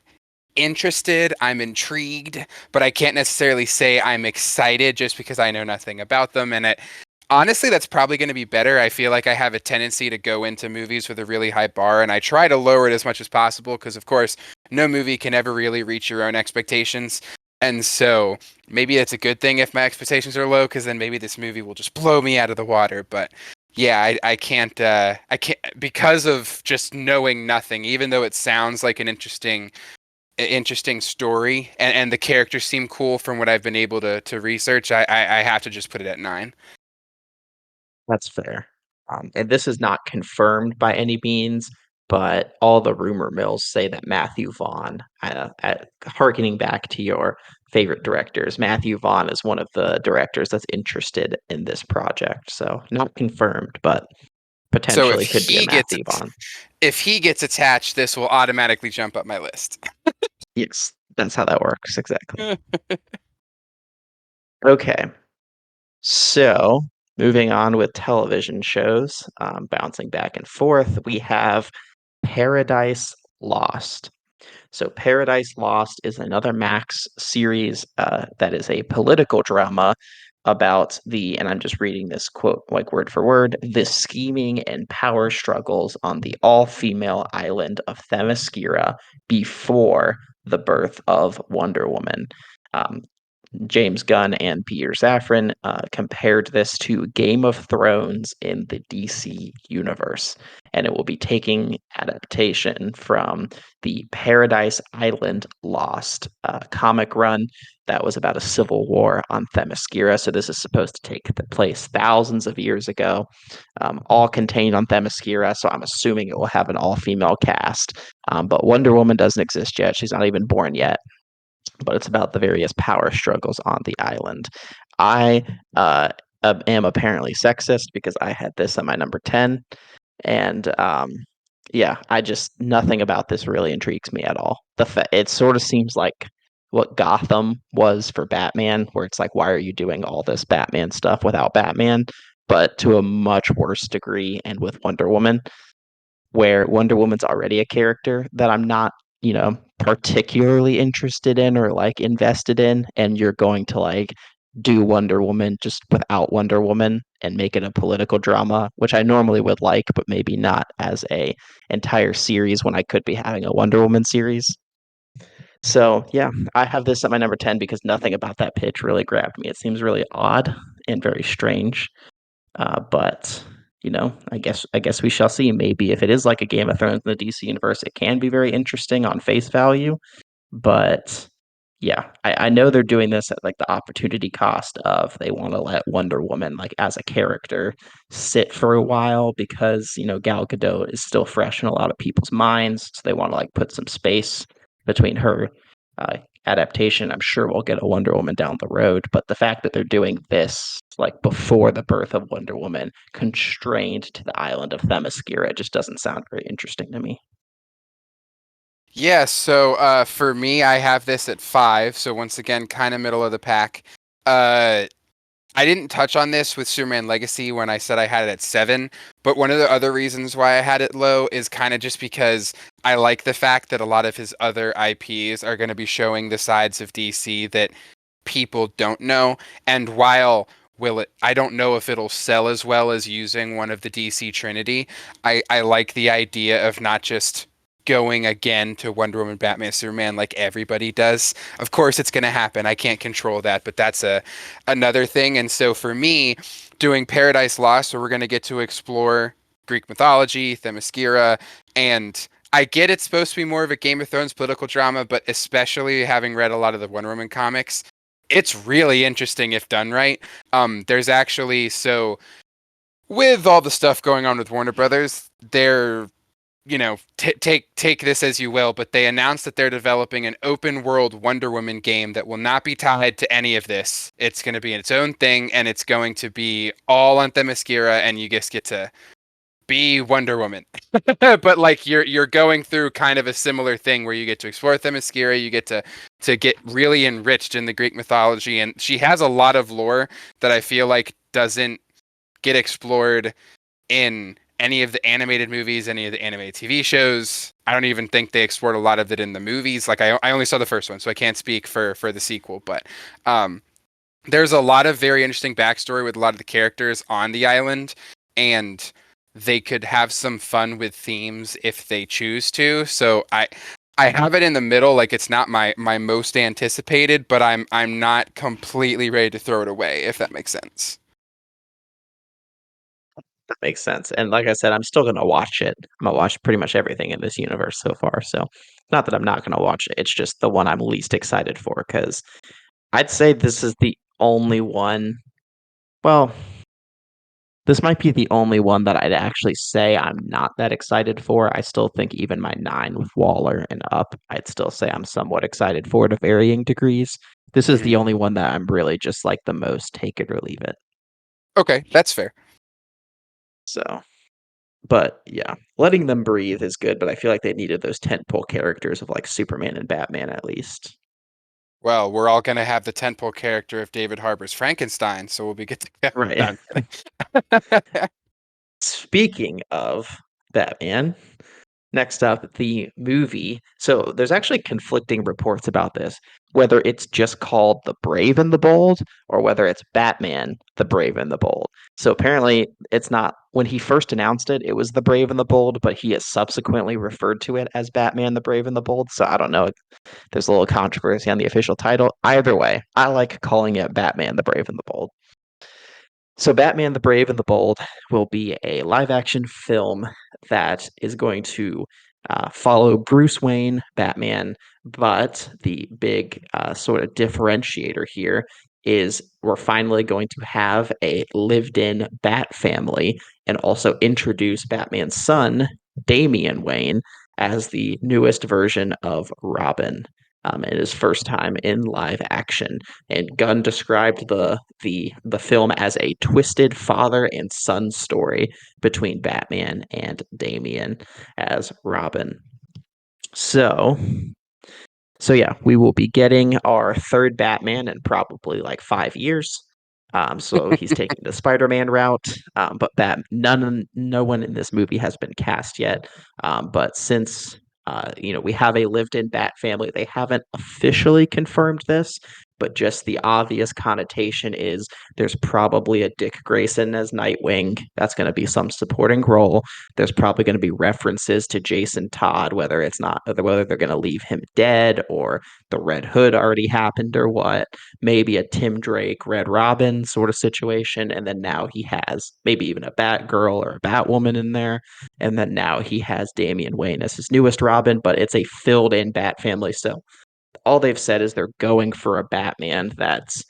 interested, I'm intrigued, but I can't necessarily say I'm excited just because I know nothing about them. And honestly, that's probably going to be better. I feel like I have a tendency to go into movies with a really high bar, and I try to lower it as much as possible because, of course, no movie can ever really reach your own expectations. And so maybe it's a good thing if my expectations are low, because then maybe this movie will just blow me out of the water. But yeah, I can't because of just knowing nothing, even though it sounds like an interesting story, and the characters seem cool from what I've been able to research. I have to just put it at 9. That's fair. And this is not confirmed by any means, but all the rumor mills say that Matthew Vaughn, harkening back to your favorite directors, Matthew Vaughn is one of the directors that's interested in this project. So not confirmed, but So potentially could be a Matthew Vaughn. if he gets attached, this will automatically jump up my list. Yes, that's how that works. Exactly. Okay. So, moving on with television shows, bouncing back and forth, we have Paradise Lost. So, Paradise Lost is another Max series that is a political drama about and I'm just reading this quote like word for word, the scheming and power struggles on the all female island of Themyscira before the birth of Wonder Woman. Um, James Gunn and Peter Safran compared this to Game of Thrones in the DC universe, and it will be taking adaptation from the Paradise Island Lost comic run that was about a civil war on Themyscira. So this is supposed to take place thousands of years ago, all contained on Themyscira. So I'm assuming it will have an all-female cast. But Wonder Woman doesn't exist yet; she's not even born yet, but it's about the various power struggles on the island. I am apparently sexist because I had this at my number 10. And yeah, I just, nothing about this really intrigues me at all. It sort of seems like what Gotham was for Batman, where it's like, why are you doing all this Batman stuff without Batman? But to a much worse degree, and with Wonder Woman, where Wonder Woman's already a character that I'm not, particularly interested in or like invested in, and you're going to like do Wonder Woman just without Wonder Woman and make it a political drama, which I normally would like, but maybe not as a entire series when I could be having a Wonder Woman series. So yeah, I have this at my number 10 because nothing about that pitch really grabbed me. It seems really odd and very strange. But I guess we shall see. Maybe if it is like a Game of Thrones in the DC universe, it can be very interesting on face value. But yeah, I know they're doing this at like the opportunity cost of they want to let Wonder Woman like as a character sit for a while because Gal Gadot is still fresh in a lot of people's minds. So they want to like put some space between her uh, adaptation. I'm sure we'll get a Wonder Woman down the road, but the fact that they're doing this like before the birth of Wonder Woman, constrained to the island of Themyscira, just doesn't sound very interesting to me. Yeah, so for me, I have this at 5. So once again, kind of middle of the pack. Uh, I didn't touch on this with Superman Legacy when I said I had it at 7, but one of the other reasons why I had it low is kind of just because I like the fact that a lot of his other IPs are going to be showing the sides of DC that people don't know. And while I don't know if it'll sell as well as using one of the DC Trinity. I like the idea of not just going again to Wonder Woman, Batman, Superman like everybody does. Of course, it's going to happen. I can't control that, but that's another thing. And so for me, doing Paradise Lost, where we're going to get to explore Greek mythology, Themyscira, and I get it's supposed to be more of a Game of Thrones political drama, but especially having read a lot of the Wonder Woman comics, it's really interesting if done right. There's actually with all the stuff going on with Warner Brothers, they're take this as you will, but they announced that they're developing an open world Wonder Woman game that will not be tied to any of this. It's going to be its own thing, and it's going to be all on Themyscira, and you just get to be Wonder Woman. But like you're going through kind of a similar thing where you get to explore Themyscira, you get to get really enriched in the Greek mythology, and she has a lot of lore that I feel like doesn't get explored in any of the animated movies, any of the animated TV shows. I don't even think they explored a lot of it in the movies. Like I only saw the first one, so I can't speak for the sequel. But there's a lot of very interesting backstory with a lot of the characters on the island, and they could have some fun with themes if they choose to. So I have it in the middle, like it's not my most anticipated, but I'm not completely ready to throw it away, if that makes sense. That makes sense. And like I said, I'm still gonna watch it. I'm gonna watch pretty much everything in this universe so far. So not that I'm not gonna watch it. It's just the one I'm least excited for because I'd say this is the only one. Well, this might be the only one that I'd actually say I'm not that excited for. I still think even my 9 with Waller and up, I'd still say I'm somewhat excited for to varying degrees. This is Mhm. the only one that I'm really just like the most take it or leave it. Okay, that's fair. So, but yeah, letting them breathe is good, but I feel like they needed those tentpole characters of like Superman and Batman at least. Well, we're all gonna have the tentpole character of David Harbour's Frankenstein, so we'll be good to go. No, Right. I'm kidding. Speaking of Batman, next up, the movie. So there's actually conflicting reports about this, whether it's just called The Brave and the Bold or whether it's Batman, The Brave and the Bold. So apparently it's not, when he first announced it, it was The Brave and the Bold, but he has subsequently referred to it as Batman, The Brave and the Bold. So I don't know. There's a little controversy on the official title. Either way, I like calling it Batman, The Brave and the Bold. So, Batman the Brave and the Bold will be a live action film that is going to follow Bruce Wayne, Batman, but the big sort of differentiator here is we're finally going to have a lived in Bat family and also introduce Batman's son, Damian Wayne, as the newest version of Robin. In his first time in live action, and Gunn described the film as a twisted father and son story between Batman and Damian as Robin. So, so yeah, we will be getting our third Batman in probably like 5 years. So he's taking the Spider-Man route, but no one in this movie has been cast yet. But since we have a lived-in Bat family, they haven't officially confirmed this, but just the obvious connotation is there's probably a Dick Grayson as Nightwing. That's going to be some supporting role. There's probably going to be references to Jason Todd, whether they're going to leave him dead or the Red Hood already happened or what. Maybe a Tim Drake Red Robin sort of situation, and then now he has maybe even a Batgirl or a Batwoman in there, and then now he has Damian Wayne as his newest Robin, but it's a filled-in Bat family. So all they've said is they're going for a Batman that's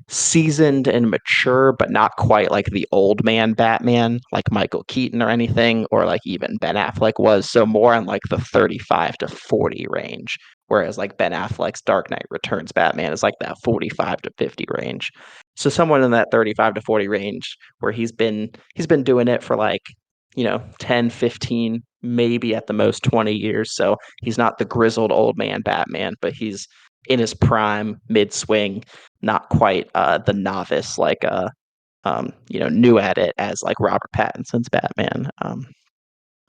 seasoned and mature, but not quite like the old man Batman, like Michael Keaton or anything, or like even Ben Affleck was. So more on like the 35 to 40 range. Whereas like Ben Affleck's Dark Knight Returns Batman is like that 45 to 50 range. So someone in that 35 to 40 range where he's been doing it for like, 10, 15, maybe at the most 20 years. So he's not the grizzled old man Batman, but he's in his prime, mid swing, not quite the novice like new at it as like Robert Pattinson's Batman.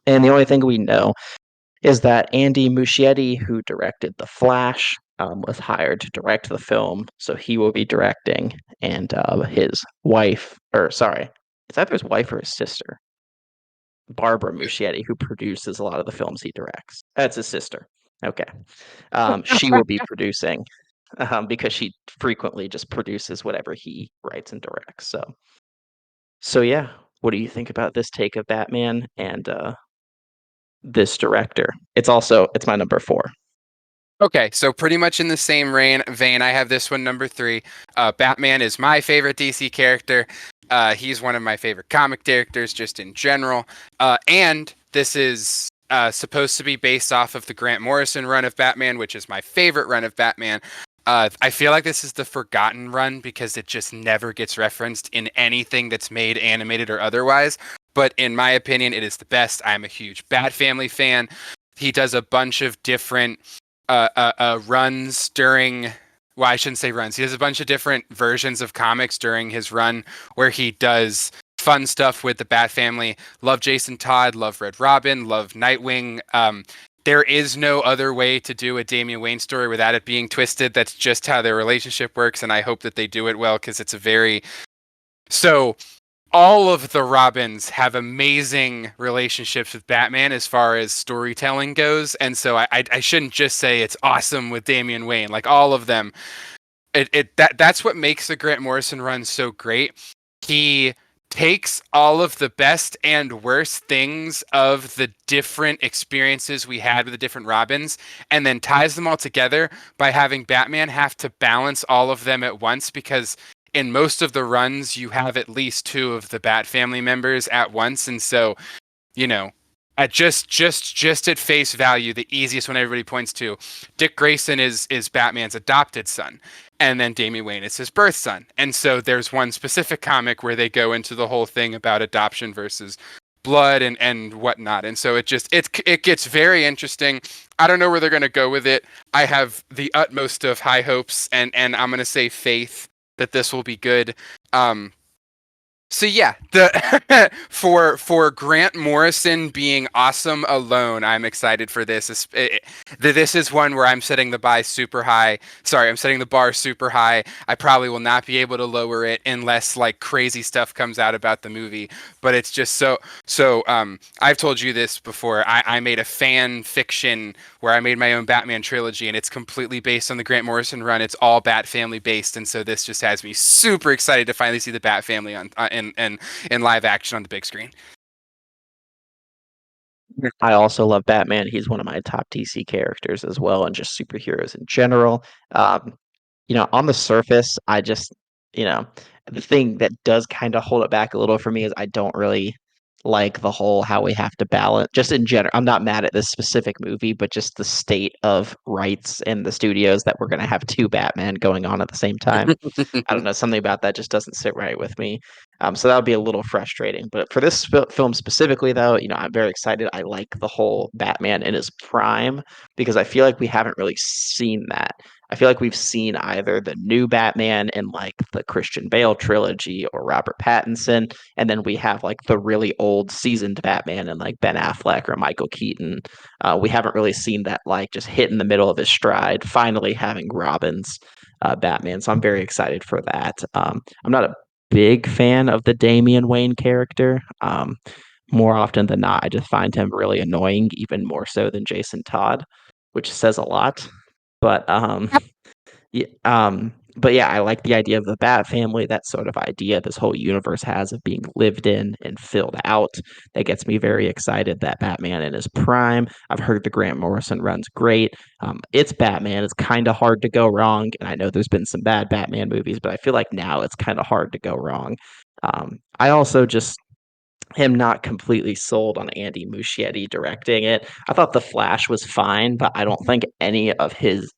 And the only thing we know is that Andy Muschietti, who directed The Flash, was hired to direct the film, so he will be directing, and his wife, or sorry, it's either his wife or his sister, Barbara Muschietti, who produces a lot of the films he directs. That's his sister. Okay. She will be producing because she frequently just produces whatever he writes and directs. So yeah, what do you think about this take of Batman and this director? It's my number 4. Okay, so pretty much in the same vein, I have this one number 3. Batman is my favorite DC character. He's one of my favorite comic characters just in general. And this is supposed to be based off of the Grant Morrison run of Batman, which is my favorite run of Batman. I feel like this is the forgotten run because it just never gets referenced in anything that's made, animated or otherwise. But in my opinion, it is the best. I'm a huge Bat Family fan. He does a bunch of different runs during. Well, I shouldn't say runs. He does a bunch of different versions of comics during his run where he does fun stuff with the Bat Family. Love Jason Todd, love Red Robin, love Nightwing. There is no other way to do a Damian Wayne story without it being twisted. That's just how their relationship works, and I hope that they do it well because it's a very so all of the Robins have amazing relationships with Batman as far as storytelling goes, and so I shouldn't just say it's awesome with Damian Wayne. Like all of them, that's what makes the Grant Morrison run so great. He takes all of the best and worst things of the different experiences we had with the different Robins and then ties them all together by having Batman have to balance all of them at once because in most of the runs you have at least two of the Bat family members at once, and so you know, at just at face value, the easiest one everybody points to, Dick Grayson is Batman's adopted son, and then Damian Wayne is his birth son. And so there's one specific comic where they go into the whole thing about adoption versus blood and whatnot. And so it gets very interesting. I don't know where they're gonna go with it. I have the utmost of high hopes and I'm gonna say faith that this will be good. Um, so yeah, the for Grant Morrison being awesome alone, I'm excited for this. This is one where I'm setting the bar super high. Sorry, I'm setting the bar super high. I probably will not be able to lower it unless like crazy stuff comes out about the movie. But it's just so. I've told you this before. I made a fan fiction where I made my own Batman trilogy, and it's completely based on the Grant Morrison run. It's all Bat Family based, and so this just has me super excited to finally see the Bat Family on in live action on the big screen. I also love Batman. He's one of my top DC characters as well, and just superheroes in general. Um, on the surface, I just, you know, the thing that does kind of hold it back a little for me is I don't really like the whole how we have to balance, just in general. I'm not mad at this specific movie, but just the state of rights in the studios that we're going to have two Batman going on at the same time. I don't know, something about that just doesn't sit right with me. So that would be a little frustrating. But for this film specifically, though, I'm very excited. I like the whole Batman in his prime because I feel like we haven't really seen that. I feel like we've seen either the new Batman in like the Christian Bale trilogy or Robert Pattinson, and then we have like the really old seasoned Batman in like Ben Affleck or Michael Keaton. We haven't really seen that like just hit in the middle of his stride, finally having Robins Batman. So I'm very excited for that. I'm not a big fan of the Damian Wayne character. More often than not, I just find him really annoying, even more so than Jason Todd, which says a lot. But yeah, but yeah, I like the idea of the Bat family, that sort of idea this whole universe has of being lived in and filled out. That gets me very excited that Batman in his prime. I've heard the Grant Morrison run's great. It's Batman. It's kind of hard to go wrong. And I know there's been some bad Batman movies, but I feel like now it's kind of hard to go wrong. I also just am not completely sold on Andy Muschietti directing it. I thought The Flash was fine, but I don't think any of his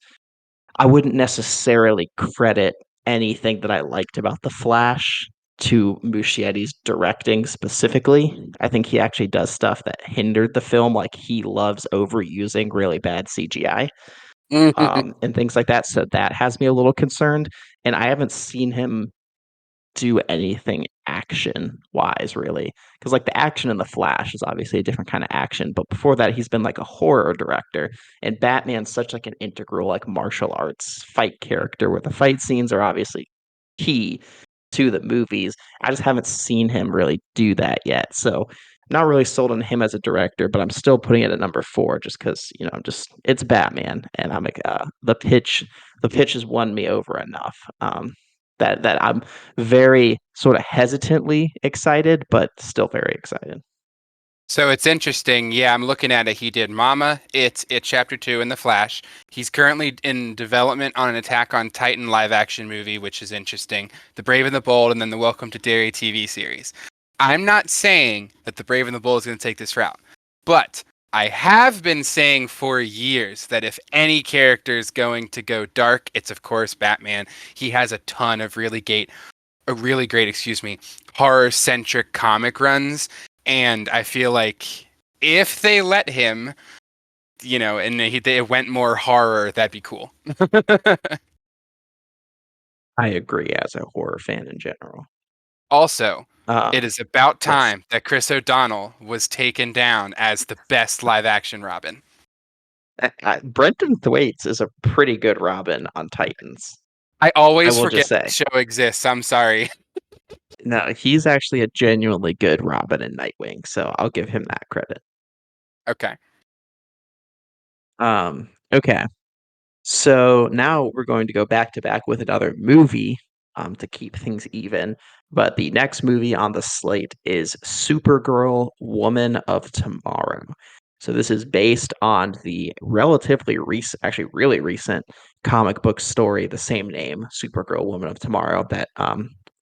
I wouldn't necessarily credit anything that I liked about The Flash to Muschietti's directing specifically. I think he actually does stuff that hindered the film, like he loves overusing really bad CGI and things like that. So that has me a little concerned. And I haven't seen him do anything action wise really, because like the action in the Flash is obviously a different kind of action, but before that he's been like a horror director, and Batman's such like an integral like martial arts fight character where the fight scenes are obviously key to the movies. I just haven't seen him really do that yet, so I'm not really sold on him as a director, but I'm still putting it at number 4 just because just it's Batman, and I'm like the pitch has won me over enough. That I'm very sort of hesitantly excited, but still very excited. So it's interesting. Yeah, I'm looking at it. He did Mama, It Chapter 2 in The Flash. He's currently in development on an Attack on Titan live action movie, which is interesting. The Brave and the Bold, and then the Welcome to Derry TV series. I'm not saying that The Brave and the Bold is going to take this route, but I have been saying for years that if any character is going to go dark, it's of course Batman. He has a ton of really great, horror centric comic runs. And I feel like if they let him, and they went more horror, that'd be cool. I agree as a horror fan in general. Also, it Um, is about yes. time that Chris O'Donnell was taken down as the best live action Robin. Brenton Thwaites is a pretty good Robin on Titans. I I always will forget just the say. show exists. I'm sorry. No, he's actually a genuinely good Robin in Nightwing, so I'll give him that credit. Okay. Okay. So now we're going to go back to back with another movie to keep things even. But the next movie on the slate is Supergirl Woman of Tomorrow. So this is based on the relatively recent, actually really recent comic book story, the same name, Supergirl Woman of Tomorrow, that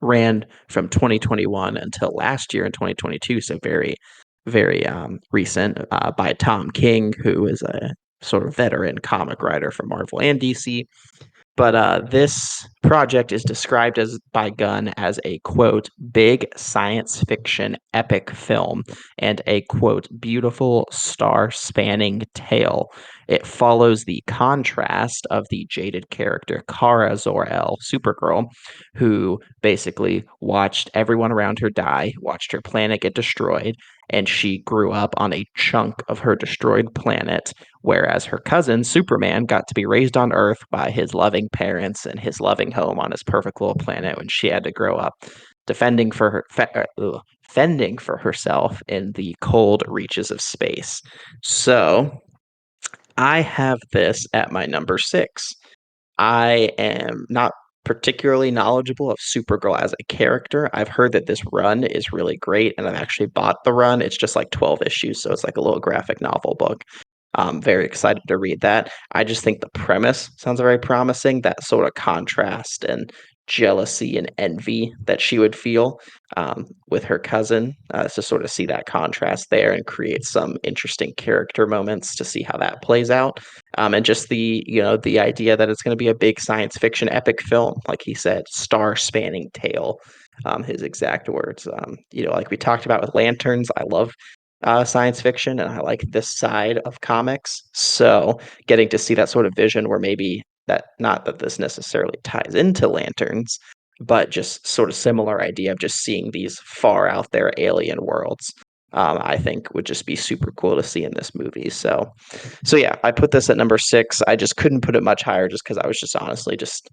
ran from 2021 until last year in 2022. So very, very recent by Tom King, who is a sort of veteran comic writer for Marvel and DC. But this project is described as by Gunn as a quote big science fiction epic film and a quote beautiful star spanning tale. It follows the contrast of the jaded character Kara Zor-El, Supergirl, who basically watched everyone around her die, watched her planet get destroyed, and she grew up on a chunk of her destroyed planet, whereas her cousin Superman got to be raised on Earth by his loving parents and his loving home on his perfect little planet when she had to grow up defending for fending for herself in the cold reaches of space. So I have this at my number 6. I am not particularly knowledgeable of Supergirl as a character. I've heard that this run is really great, and I've actually bought the run. It's just like 12 issues, so it's like a little graphic novel book. I'm very excited to read that. I just think the premise sounds very promising. That sort of contrast and jealousy and envy that she would feel with her cousin, to sort of see that contrast there and create some interesting character moments to see how that plays out. And just the idea that it's going to be a big science fiction epic film, like he said, star spanning tale. His exact words. Like we talked about with Lanterns, I love science fiction and I like this side of comics. So getting to see that sort of vision where maybe that, not that this necessarily ties into Lanterns, but just sort of similar idea of just seeing these far out there alien worlds. I think would just be super cool to see in this movie. So yeah, I put this at number 6. I just couldn't put it much higher just because I was just honestly just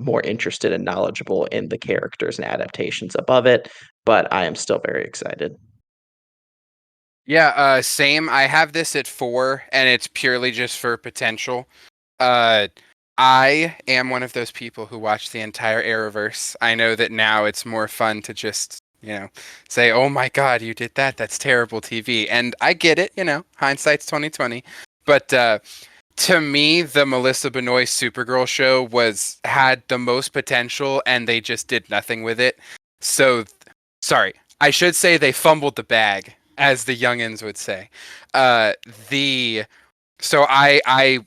more interested and knowledgeable in the characters and adaptations above it. But I am still very excited. Yeah, same. I have this at 4, and it's purely just for potential. Uh, I am one of those people who watch the entire Arrowverse. I know that now it's more fun to just, say, "Oh my God, you did that? That's terrible TV." And I get it, hindsight's 2020. But to me, the Melissa Benoist Supergirl show had the most potential, and they just did nothing with it. So, sorry, I should say they fumbled the bag, as the youngins would say. Uh, the so I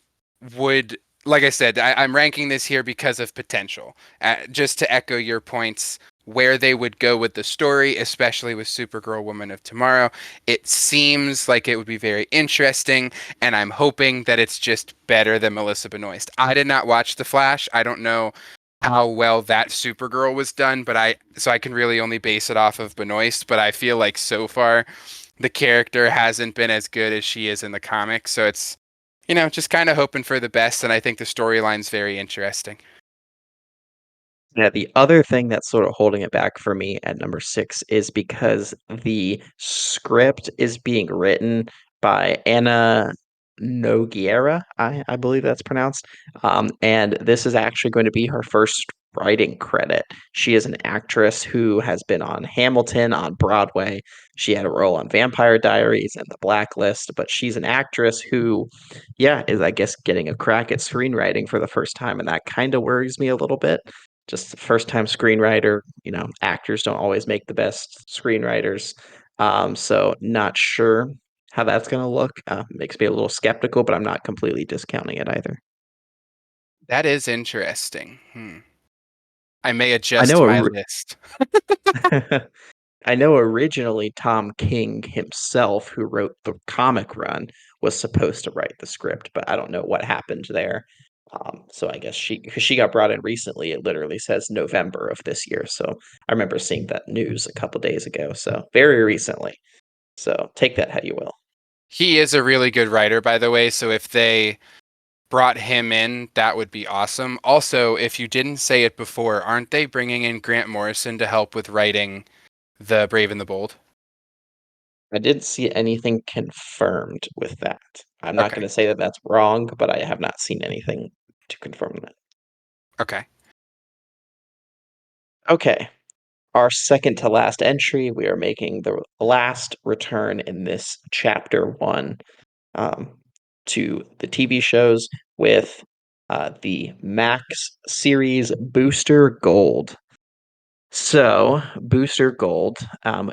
would, like I said, I'm ranking this here because of potential. Just to echo your points, where they would go with the story, especially with Supergirl Woman of Tomorrow, it seems like it would be very interesting, and I'm hoping that it's just better than Melissa Benoist. I did not watch The Flash. I don't know how well that Supergirl was done, but I can really only base it off of Benoist, but I feel like so far the character hasn't been as good as she is in the comics, so it's just kind of hoping for the best, and I think the storyline's very interesting. Yeah, the other thing that's sort of holding it back for me at number 6 is because the script is being written by Anna Nogueira, I believe that's pronounced. And this is actually going to be her first writing credit. She is an actress who has been on Hamilton on Broadway. She had a role on Vampire Diaries and The Blacklist, but she's an actress who, yeah, is, I guess, getting a crack at screenwriting for the first time, and that kind of worries me a little bit. Just the first time screenwriter, actors don't always make the best screenwriters. So not sure how that's going to look. Makes me a little skeptical, but I'm not completely discounting it either. That is interesting. I may I adjust know my list. I know originally Tom King himself, who wrote the comic run, was supposed to write the script, but I don't know what happened there. So I guess because she got brought in recently, it literally says November of this year. So I remember seeing that news a couple days ago. So very recently. So take that how you will. He is a really good writer, by the way. So if they brought him in, that would be awesome. Also, if you didn't say it before, aren't they bringing in Grant Morrison to help with writing The Brave and the Bold? I didn't see anything confirmed with that. I'm not going Okay. to say that that's wrong, but I have not seen anything to confirm that. Okay. Okay. Our second to last entry, we are making the last return in this chapter one um, to the TV shows with the Max series Booster Gold. So, Booster Gold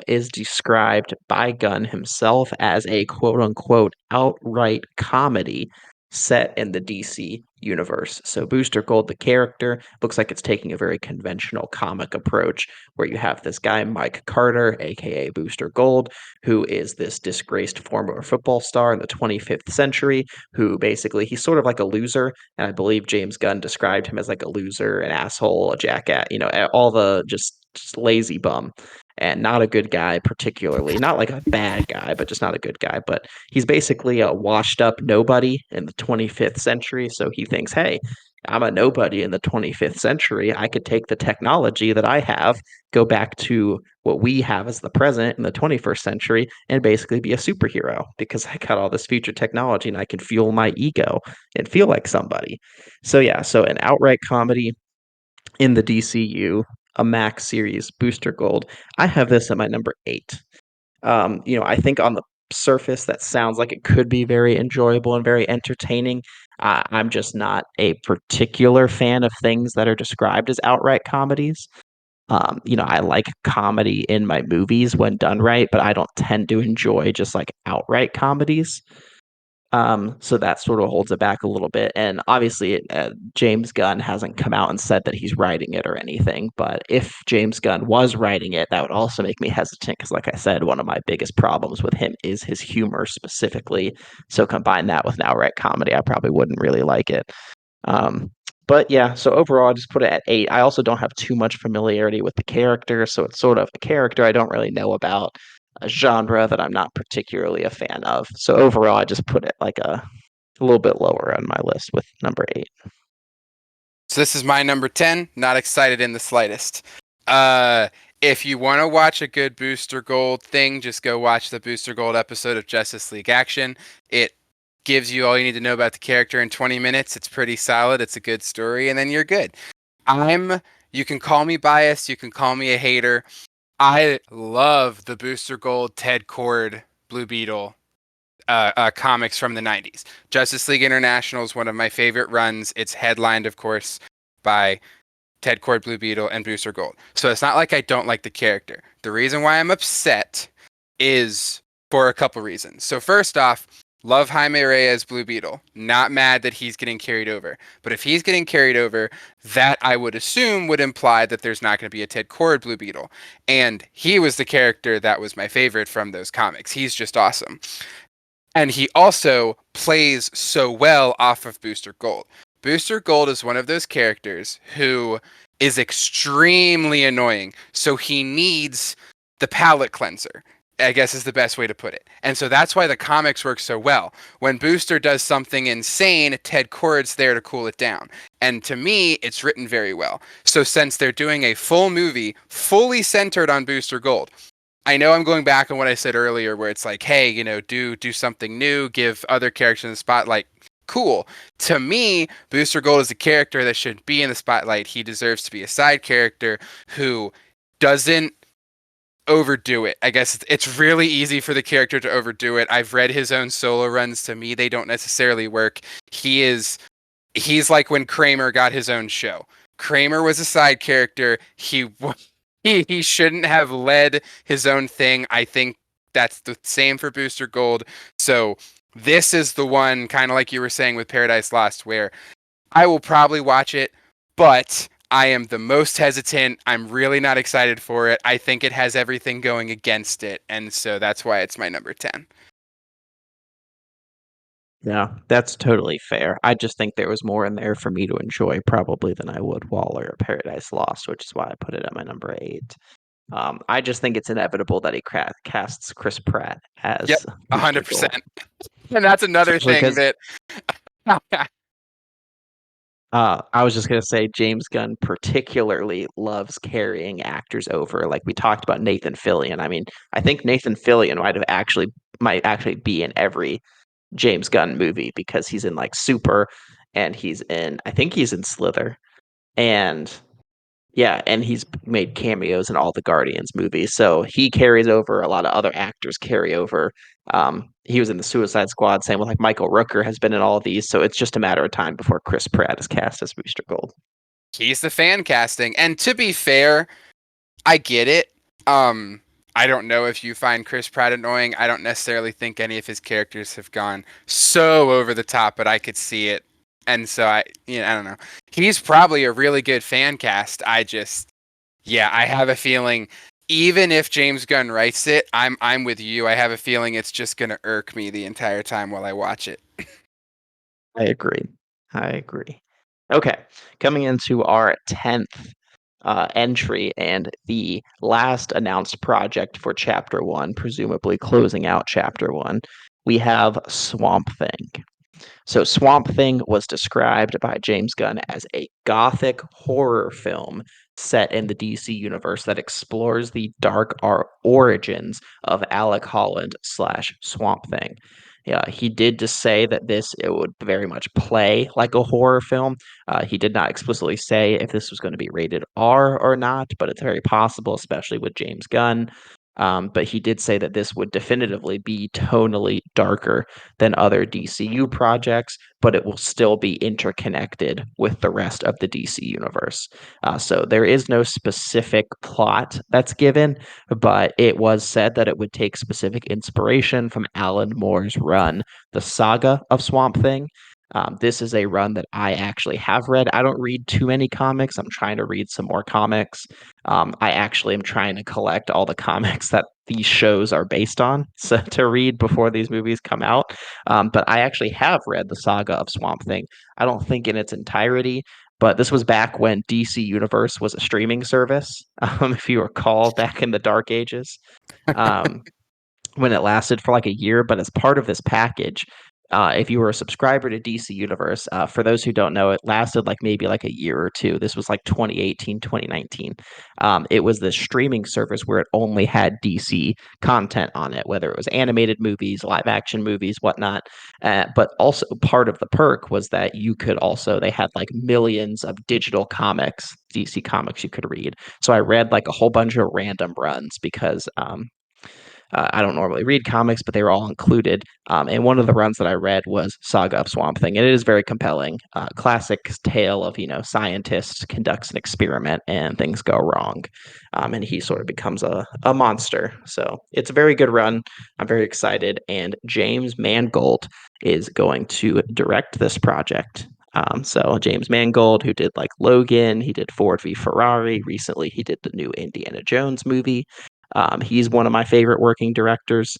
is described by Gunn himself as a quote unquote outright comedy set in the DC universe. So, Booster Gold, the character, looks like it's taking a very conventional comic approach where you have this guy, Mike Carter, aka Booster Gold, who is this disgraced former football star in the 25th century, who basically he's sort of like a loser, and I believe James Gunn described him as like a loser, an asshole, a jackass, all the just lazy bum and not a good guy particularly, not like a bad guy, but just not a good guy. But he's basically a washed up nobody in the 25th century. So he thinks, hey, I'm a nobody in the 25th century. I could take the technology that I have, go back to what we have as the present in the 21st century, and basically be a superhero because I got all this future technology and I can fuel my ego and feel like somebody. So, yeah, so an outright comedy in the DCU, a Max series Booster Gold. I have this at my number 8. I think on the surface that sounds like it could be very enjoyable and very entertaining. I'm just not a particular fan of things that are described as outright comedies. I like comedy in my movies when done right, but I don't tend to enjoy just like outright comedies. So that sort of holds it back a little bit. And obviously, James Gunn hasn't come out and said that he's writing it or anything. But if James Gunn was writing it, that would also make me hesitant because, like I said, one of my biggest problems with him is his humor specifically. So combine that with an outright comedy, I probably wouldn't really like it. Um, but yeah, so overall, I just put it at 8. I also don't have too much familiarity with the character, so it's sort of a character I don't really know about, a genre that I'm not particularly a fan of. So overall, I just put it like a little bit lower on my list with number 8. So this is my number 10. Not excited in the slightest. Uh, if you want to watch a good Booster Gold thing, just go watch the Booster Gold episode of Justice League Action. It gives you all you need to know about the character in 20 minutes. It's pretty solid. It's a good story, and then you're good. You can call me biased. You can call me a hater. I love the Booster Gold Ted Cord Blue Beetle comics from the 90s. Justice League International is one of my favorite runs. It's headlined, of course, by Ted Cord, Blue Beetle, and Booster Gold. So it's not like I don't like the character. The reason why I'm upset is for a couple reasons. So first off, love Jaime Reyes Blue Beetle. Not mad that he's getting carried over. But if he's getting carried over, that I would assume would imply that there's not going to be a Ted Cord Blue Beetle. And he was the character that was my favorite from those comics. He's just awesome. And he also plays so well off of Booster Gold. Booster Gold is one of those characters who is extremely annoying. So he needs the palate cleanser, I guess is the best way to put it. And so that's why the comics work so well. When Booster does something insane, Ted Kord's there to cool it down. And to me, it's written very well. So since they're doing a full movie fully centered on Booster Gold, I know I'm going back on what I said earlier, where it's like, hey, do something new, give other characters in the spotlight. Cool. To me, Booster Gold is a character that should be in the spotlight. He deserves to be a side character who doesn't overdo it. I guess it's really easy for the character to overdo it. I've read his own solo runs. To me, they don't necessarily work. He's like when Kramer got his own show. Kramer was a side character. He shouldn't have led his own thing. I think that's the same for Booster Gold. So this is the one, kind of like you were saying with Paradise Lost, where I will probably watch it, but I am the most hesitant. I'm really not excited for it. I think it has everything going against it, and so that's why it's my number 10. Yeah, that's totally fair. I just think there was more in there for me to enjoy probably than I would Waller or Paradise Lost, which is why I put it at my number 8. I just think it's inevitable that he casts Chris Pratt Yep, as Booster Gold, 100%. And that's another especially thing because that I was just gonna say James Gunn particularly loves carrying actors over. Like we talked about Nathan Fillion. I mean, I think Nathan Fillion might actually be in every James Gunn movie because he's in like Super and I think he's in Slither. And yeah, and he's made cameos in all the Guardians movies. So he carries over, a lot of other actors carry over. He was in the Suicide Squad, same with like Michael Rooker has been in all of these. So it's just a matter of time before Chris Pratt is cast as Booster Gold. he's the fan casting. And to be fair, I get it. Um, I don't know if you find Chris Pratt annoying. I don't necessarily think any of his characters have gone so over the top, but I could see it. And so I don't know. He's probably a really good fan cast. Yeah, I have a feeling even if James Gunn writes it, I'm with you. I have a feeling it's just gonna irk me the entire time while I watch it. I agree. I agree. Okay, coming into our 10th entry and the last announced project for Chapter 1, presumably closing out Chapter 1, we have Swamp Thing. So, Swamp Thing was described by James Gunn as a gothic horror film set in the DC universe that explores the dark origins of Alec Holland slash Swamp Thing. Yeah, he did just say that it would very much play like a horror film. He did not explicitly say if this was going to be rated R or not, but it's very possible, especially with James Gunn. But he did say that this would definitively be tonally darker than other DCU projects, but it will still be interconnected with the rest of the DC universe. So there is no specific plot that's given, but it was said that it would take specific inspiration from Alan Moore's run, The Saga of Swamp Thing. This is a run that I actually have read. I don't read too many comics. I'm trying to read some more comics. I actually am trying to collect all the comics that these shows are based on so to read before these movies come out. But I actually have read the Saga of Swamp Thing. I don't think in its entirety, but this was back when DC Universe was a streaming service. If you recall, back in the dark ages. Um, when it lasted for like a year. But as part of this package, if you were a subscriber to DC Universe, for those who don't know, it lasted like maybe like a year or two. This was like 2018, 2019. It was the streaming service where it only had DC content on it, whether it was animated movies, live action movies, whatnot. But also part of the perk was that they had like millions of digital comics, DC comics you could read. So I read like a whole bunch of random runs because I don't normally read comics, but they were all included. And one of the runs that I read was Saga of Swamp Thing, and it is very compelling. Classic tale of scientist conducts an experiment and things go wrong, and he sort of becomes a monster. So it's a very good run. I'm very excited, and James Mangold is going to direct this project. So James Mangold, who did like Logan, he did Ford v Ferrari. Recently, he did the new Indiana Jones movie. He's one of my favorite working directors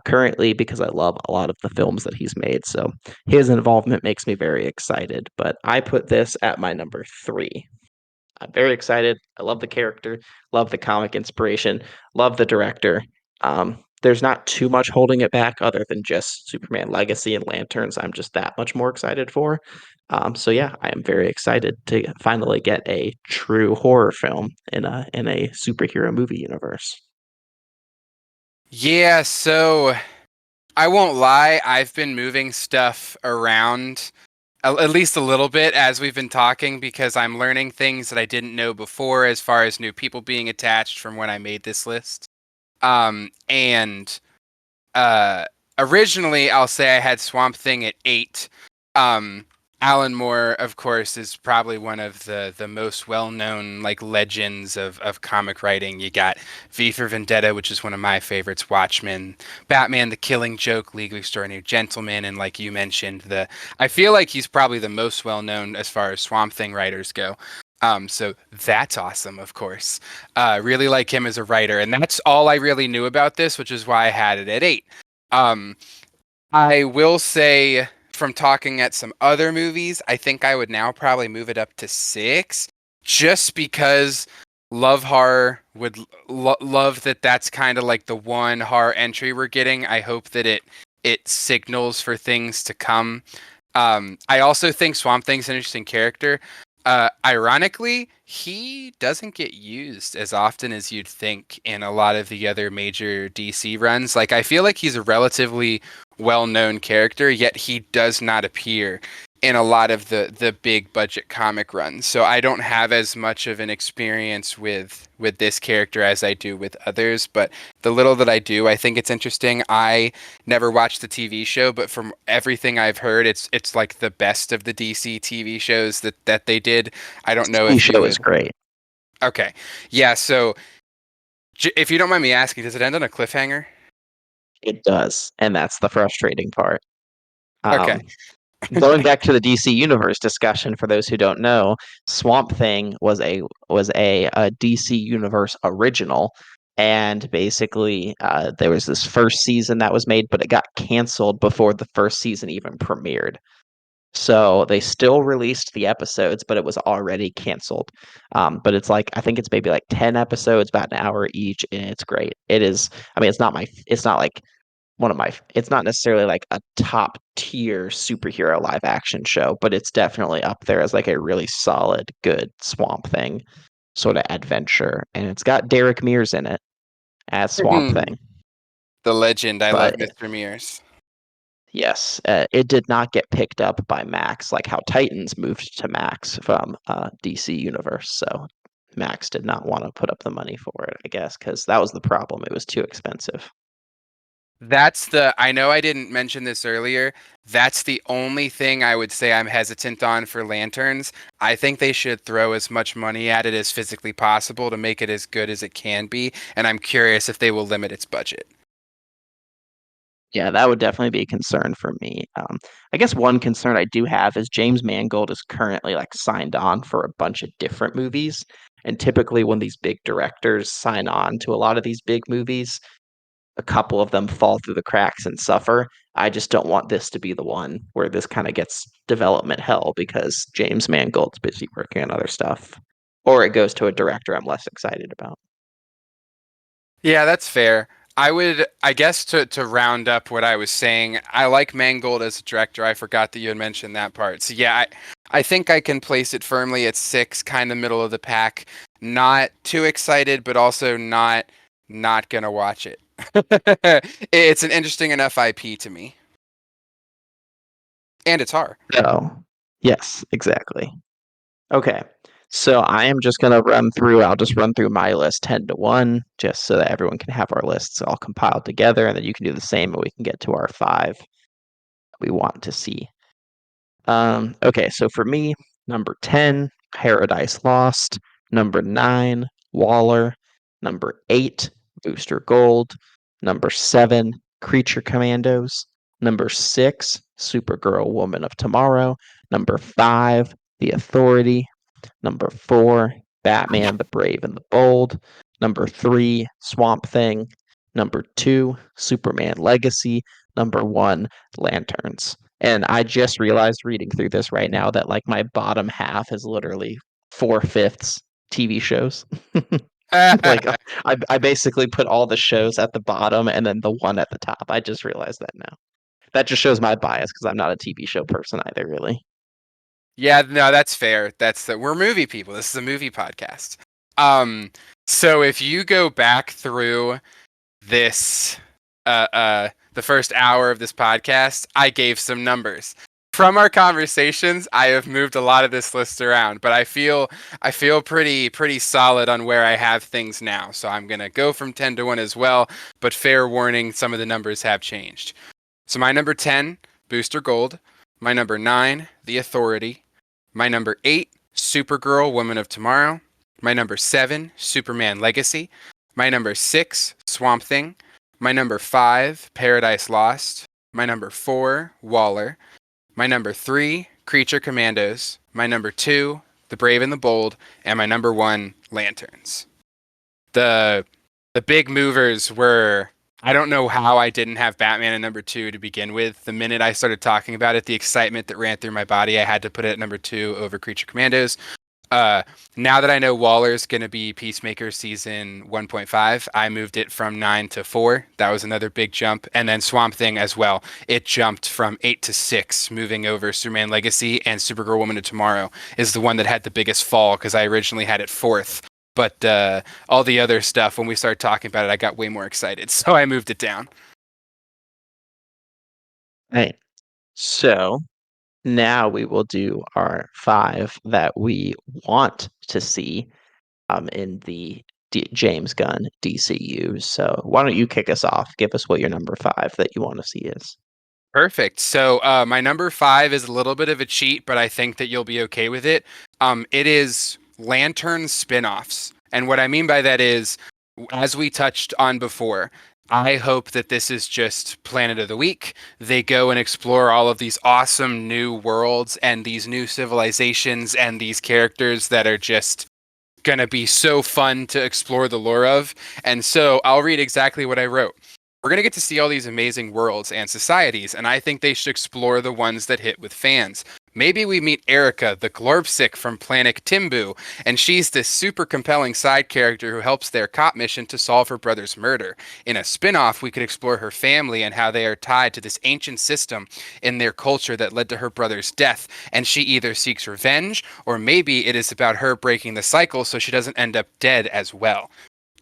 currently because I love a lot of the films that he's made. So his involvement makes me very excited. But I put this at my number 3. I'm very excited. I love the character, love the comic inspiration, love the director. There's not too much holding it back other than just Superman Legacy and Lanterns. I'm just that much more excited for. So yeah, I am very excited to finally get a true horror film in a superhero movie universe. Yeah, so I won't lie, I've been moving stuff around at least a little bit as we've been talking because I'm learning things that I didn't know before as far as new people being attached from when I made this list. And uh, originally, I'll say I had Swamp Thing at 8. Um, Alan Moore, of course, is probably one of the most well-known like legends of comic writing. You got V for Vendetta, which is one of my favorites, Watchmen, Batman, The Killing Joke, League of Extraordinary Gentlemen, and like you mentioned, I feel like he's probably the most well-known as far as Swamp Thing writers go. So that's awesome, of course. Really like him as a writer, and that's all I really knew about this, which is why I had it at 8. Um, I will say from talking at some other movies, I think I would now probably move it up to 6 just because love horror would love that that's kind of like the one horror entry we're getting. I hope that it signals for things to come. I also think Swamp Thing's an interesting character. Ironically, he doesn't get used as often as you'd think in a lot of the other major DC runs. Like, I feel like he's a relatively well-known character, yet he does not appear in a lot of the big budget comic runs. So I don't have as much of an experience with this character as I do with others, but the little that I do, I think it's interesting. I never watched the TV show, but from everything I've heard, it's like the best of the DC TV shows that they did. I don't know The if you show is would. great. Okay. Yeah, so if you don't mind me asking, does it end on a cliffhanger? It does, and that's the frustrating part. Okay. Um, Going back to the DC Universe discussion, for those who don't know, Swamp Thing was a DC Universe original, and basically there was this first season that was made, but it got canceled before the first season even premiered. So they still released the episodes, but it was already canceled. But it's like I think it's maybe like 10 episodes, about an hour each, and it's great. It is. I mean, it's not like it's not necessarily like a top tier superhero live action show, but it's definitely up there as like a really solid, good Swamp Thing sort of adventure. And it's got Derek Mears in it as Swamp The Thing. legend. I love But Mr. Mears. yes, it did not get picked up by Max, like how Titans moved to Max from DC Universe. So Max did not want to put up the money for it, I guess, because that was the problem. It was too expensive. I know I didn't mention this earlier. That's the only thing I would say I'm hesitant on for Lanterns. I think they should throw as much money at it as physically possible to make it as good as it can be, and I'm curious if they will limit its budget. Yeah, that would definitely be a concern for me. I guess one concern I do have is James Mangold is currently like signed on for a bunch of different movies. And typically, when these big directors sign on to a lot of these big movies, a couple of them fall through the cracks and suffer. I just don't want this to be the one where this kind of gets development hell because James Mangold's busy working on other stuff. Or it goes to a director I'm less excited about. Yeah, that's fair. I guess to round up what I was saying, I like Mangold as a director. I forgot that you had mentioned that part. So yeah, I think I can place it firmly at 6, kind of middle of the pack. Not too excited, but also not gonna watch it. It's an interesting enough IP to me, and it's horror. So, yes, exactly. Okay. So I am just going to I'll just run through my list 10 to 1, just so that everyone can have our lists all compiled together, and then you can do the same and we can get to our 5 we want to see. Okay, so for me, number 10, Paradise Lost. Number 9, Waller. Number 8, Booster Gold. Number 7, Creature Commandos. Number 6, Supergirl Woman of Tomorrow. Number 5, The Authority. Number 4, Batman the Brave and the Bold. Number 3, Swamp Thing. Number 2, Superman Legacy. Number 1, Lanterns. And I just realized reading through this right now that like my bottom half is literally 4/5 TV shows. Like I basically put all the shows at the bottom and then the one at the top. I just realized that now. That just shows my bias because I'm not a TV show person either, really. Yeah, no, that's fair. We're movie people. This is a movie podcast. Um, so if you go back through this the first hour of this podcast, I gave some numbers. From our conversations, I have moved a lot of this list around, but I feel pretty solid on where I have things now. So I'm gonna go from 10 to 1 as well, but fair warning, some of the numbers have changed. So my number 10, Booster Gold. My number 9, The Authority. My number 8, Supergirl, Woman of Tomorrow. My number 7, Superman Legacy. My number 6, Swamp Thing. My number 5, Paradise Lost. My number 4, Waller. My number 3, Creature Commandos. My number 2, The Brave and the Bold. And my number 1, Lanterns. The the big movers were, I don't know how I didn't have Batman at number 2 to begin with. The minute I started talking about it, the excitement that ran through my body, I had to put it at number 2 over Creature Commandos. Uh, Now that I know Waller's going to be Peacemaker season 1.5, I moved it from 9 to 4. That was another big jump. And then Swamp Thing as well. It jumped from 8 to 6, moving over Superman Legacy, and Supergirl Woman of Tomorrow is the one that had the biggest fall because I originally had it fourth. But all the other stuff, when we started talking about it, I got way more excited. So I moved it down. Right. So now we will do our 5 that we want to see in the James Gunn DCU. So why don't you kick us off? Give us what your number 5 that you want to see is. Perfect. So my number 5 is a little bit of a cheat, but I think that you'll be okay with it. It is Lantern spin-offs. And what I mean by that is, as we touched on before, I hope that this is just Planet of the Week. They go and explore all of these awesome new worlds and these new civilizations and these characters that are just going to be so fun to explore the lore of. And so I'll read exactly what I wrote. We're going to get to see all these amazing worlds and societies, and I think they should explore the ones that hit with fans. Maybe we meet Erica, the Glorpsic from Planet Timbu, and she's this super compelling side character who helps their cop mission to solve her brother's murder. In a spin-off, we could explore her family and how they are tied to this ancient system in their culture that led to her brother's death, and she either seeks revenge, or maybe it is about her breaking the cycle so she doesn't end up dead as well.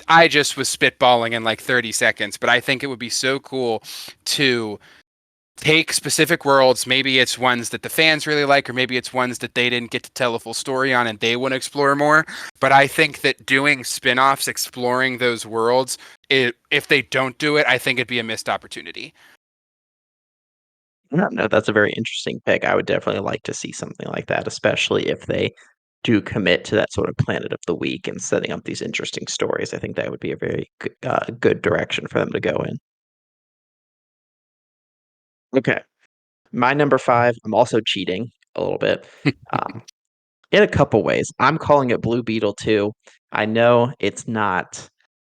I just was spitballing in like 30 seconds, but I think it would be so cool to take specific worlds. Maybe it's ones that the fans really like, or maybe it's ones that they didn't get to tell a full story on and they want to explore more. But I think that doing spin offs, exploring those worlds, if they don't do it, I think it'd be a missed opportunity. Yeah, no, that's a very interesting pick. I would definitely like to see something like that, especially if they do commit to that sort of Planet of the Week and setting up these interesting stories. I think that would be a very good direction for them to go in. Okay. My number 5, I'm also cheating a little bit, um, in a couple ways. I'm calling it Blue Beetle 2. I know it's not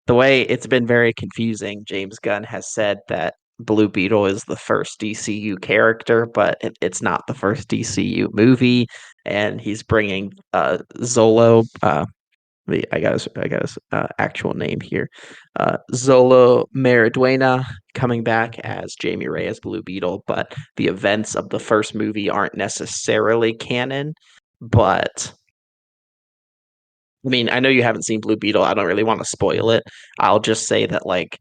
the way it's been very confusing. James Gunn has said that Blue Beetle is the first DCU character, but it's not the first DCU movie, and he's bringing, Zolo, I got his actual name here. Zolo Mariduena coming back as Jamie Ray as Blue Beetle, but the events of the first movie aren't necessarily canon. But I mean, I know you haven't seen Blue Beetle. I don't really want to spoil it. I'll just say that like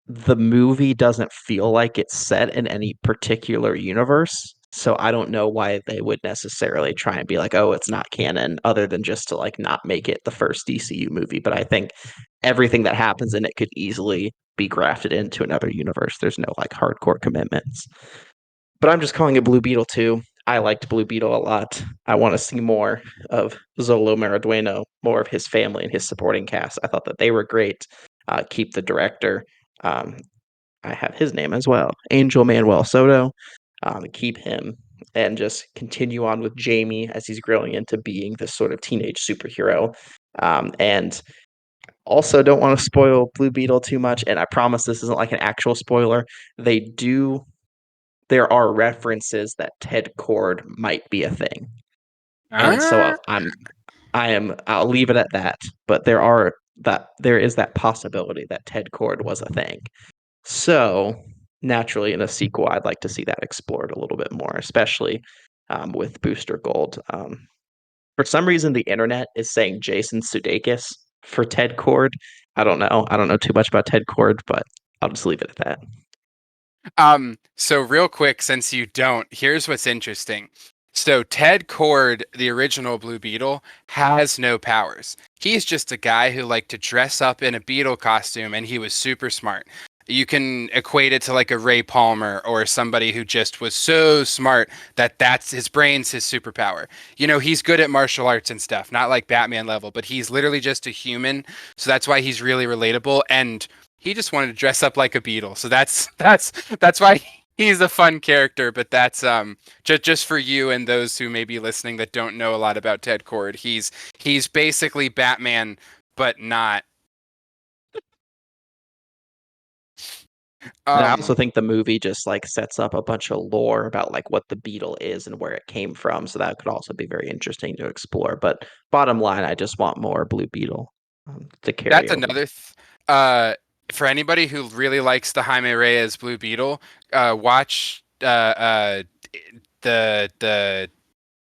the movie doesn't feel like it's set in any particular universe. So I don't know why they would necessarily try and be like, oh, it's not canon, other than just to like not make it the first DCU movie. But I think everything that happens in it could easily be grafted into another universe. There's no like hardcore commitments. But I'm just calling it Blue Beetle 2. I liked Blue Beetle a lot. I want to see more of Zolo Maradueno, more of his family and his supporting cast. I thought that they were great. Keep the director. Um, I have his name as well, Angel Manuel Soto. Keep him and just continue on with Jamie as he's growing into being this sort of teenage superhero. And also, don't want to spoil Blue Beetle too much. And I promise this isn't like an actual spoiler. They do there are references that Ted Cord might be a thing. And so Ah, I'll leave it at that. But there is that possibility that Ted Cord was a thing. So naturally, in a sequel, I'd like to see that explored a little bit more, especially with Booster Gold. For some reason, the internet is saying Jason Sudeikis for Ted Cord. I don't know. I don't know too much about Ted Cord, but I'll just leave it at that. So real quick, since you don't, here's what's interesting. So Ted Kord, the original Blue Beetle, has no powers. He's just a guy who liked to dress up in a beetle costume, and he was super smart. You can equate it to like a Ray Palmer or somebody who just was so smart that that's his brain's his superpower. You know, he's good at martial arts and stuff, not like Batman level, but he's literally just a human. So that's why he's really relatable. And he just wanted to dress up like a beetle. So that's why he's a fun character. But that's just for you and those who may be listening that don't know a lot about Ted Kord. He's basically Batman, but not. And I also Um, think the movie just like sets up a bunch of lore about like what the beetle is and where it came from. So that could also be very interesting to explore. But bottom line, I just want more Blue Beetle to carry that's over. another. Uh, for anybody who really likes the Jaime Reyes Blue Beetle, watch the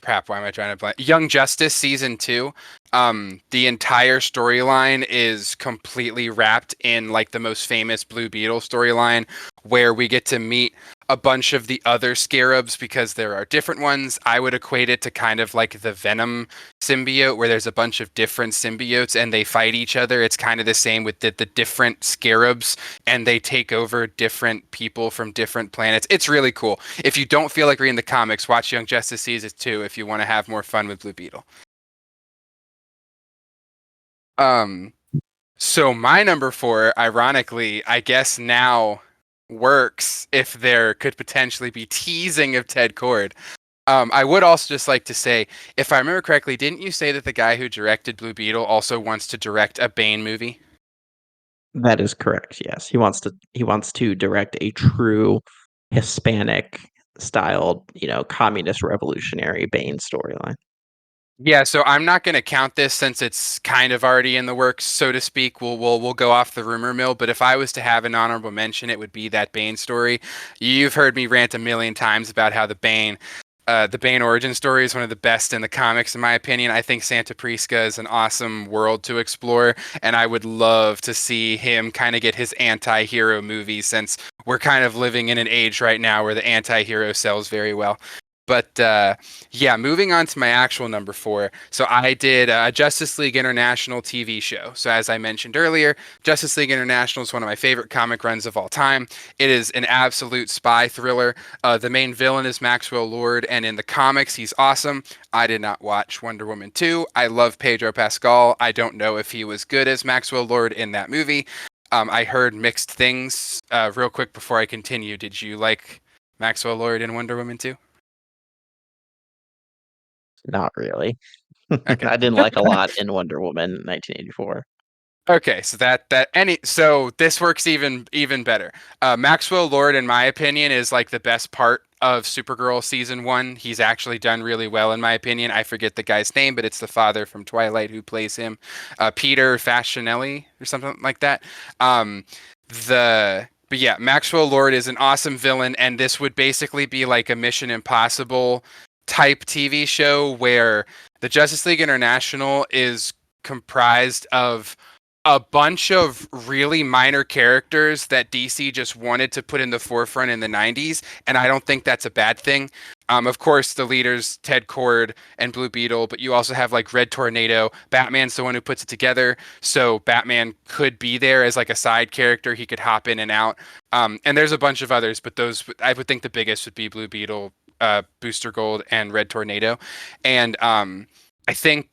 crap, why am I trying to blank? Young Justice season 2. The entire storyline is completely wrapped in like the most famous Blue Beetle storyline, where we get to meet a bunch of the other scarabs because there are different ones. I would equate it to kind of like the Venom symbiote, where there's a bunch of different symbiotes and they fight each other. It's kind of the same with the different scarabs, and they take over different people from different planets. It's really cool. If you don't feel like reading the comics, watch Young Justice Season 2 if you want to have more fun with Blue Beetle. Um, so my number 4, ironically, I guess now works if there could potentially be teasing of Ted Kord. I would also just like to say, if I remember correctly, didn't you say that the guy who directed Blue Beetle also wants to direct a Bane movie? That is correct. Yes, he wants to direct a true Hispanic styled, communist revolutionary Bane storyline. Yeah, so I'm not going to count this since it's kind of already in the works, so to speak. We'll go off the rumor mill. But if I was to have an honorable mention, it would be that Bane story. You've heard me rant a million times about how the Bane origin story is one of the best in the comics, in my opinion. I think Santa Prisca is an awesome world to explore, and I would love to see him kind of get his anti-hero movie, since we're kind of living in an age right now where the anti-hero sells very well. But yeah, moving on to my actual number 4. So I did a Justice League International TV show. So as I mentioned earlier, Justice League International is one of my favorite comic runs of all time. It is an absolute spy thriller. The main villain is Maxwell Lord, and in the comics, he's awesome. I did not watch Wonder Woman 2. I love Pedro Pascal. I don't know if he was good as Maxwell Lord in that movie. I heard mixed things. Real quick before I continue, did you like Maxwell Lord in Wonder Woman 2? Not really. Okay. I didn't like a lot in Wonder Woman 1984. Okay, so so this works even better. Maxwell Lord, in my opinion, is like the best part of Supergirl season 1. He's actually done really well, in my opinion. I forget the guy's name, but it's the father from Twilight who plays him, Peter Facinelli or something like that. Um, but yeah, Maxwell Lord is an awesome villain, and this would basically be like a Mission Impossible type TV show where the Justice League International is comprised of a bunch of really minor characters that DC just wanted to put in the forefront in the 90s, and I don't think that's a bad thing. Of course, the leaders, Ted Kord and Blue Beetle, but you also have like Red Tornado. Batman's the one who puts it together, so Batman could be there as like a side character. He could hop in and out. And there's a bunch of others, but those I would think the biggest would be Blue Beetle, Booster Gold, and Red Tornado. And I think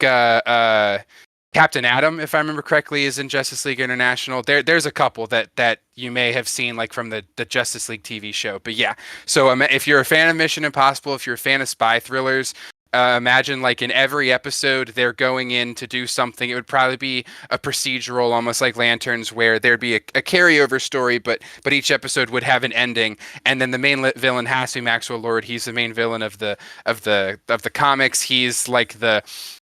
Captain Atom, if I remember correctly, is in Justice League International. There's a couple that you may have seen like from the Justice League TV show. But yeah, so if you're a fan of Mission Impossible, if you're a fan of spy thrillers, imagine like in every episode they're going in to do something. It would probably be a procedural, almost like Lanterns, where there'd be a carryover story, but each episode would have an ending, and then the main villain has to be Maxwell Lord. He's the main villain of the comics. He's like the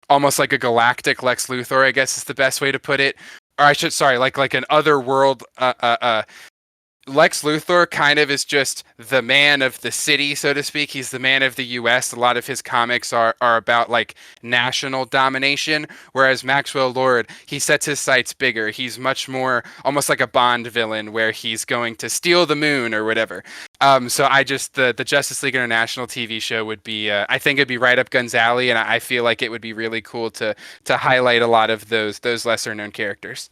almost like a galactic Lex Luthor, I guess is the best way to put it. Or I should, sorry, like an other world Lex Luthor kind of is just the man of the city, so to speak. He's the man of the US. A lot of his comics are about like national domination, whereas Maxwell Lord, he sets his sights bigger. He's much more almost like a Bond villain where he's going to steal the moon or whatever. So I just the Justice League International TV show would be I think it'd be right up Gunn's alley, and I feel like it would be really cool to highlight a lot of those lesser known characters.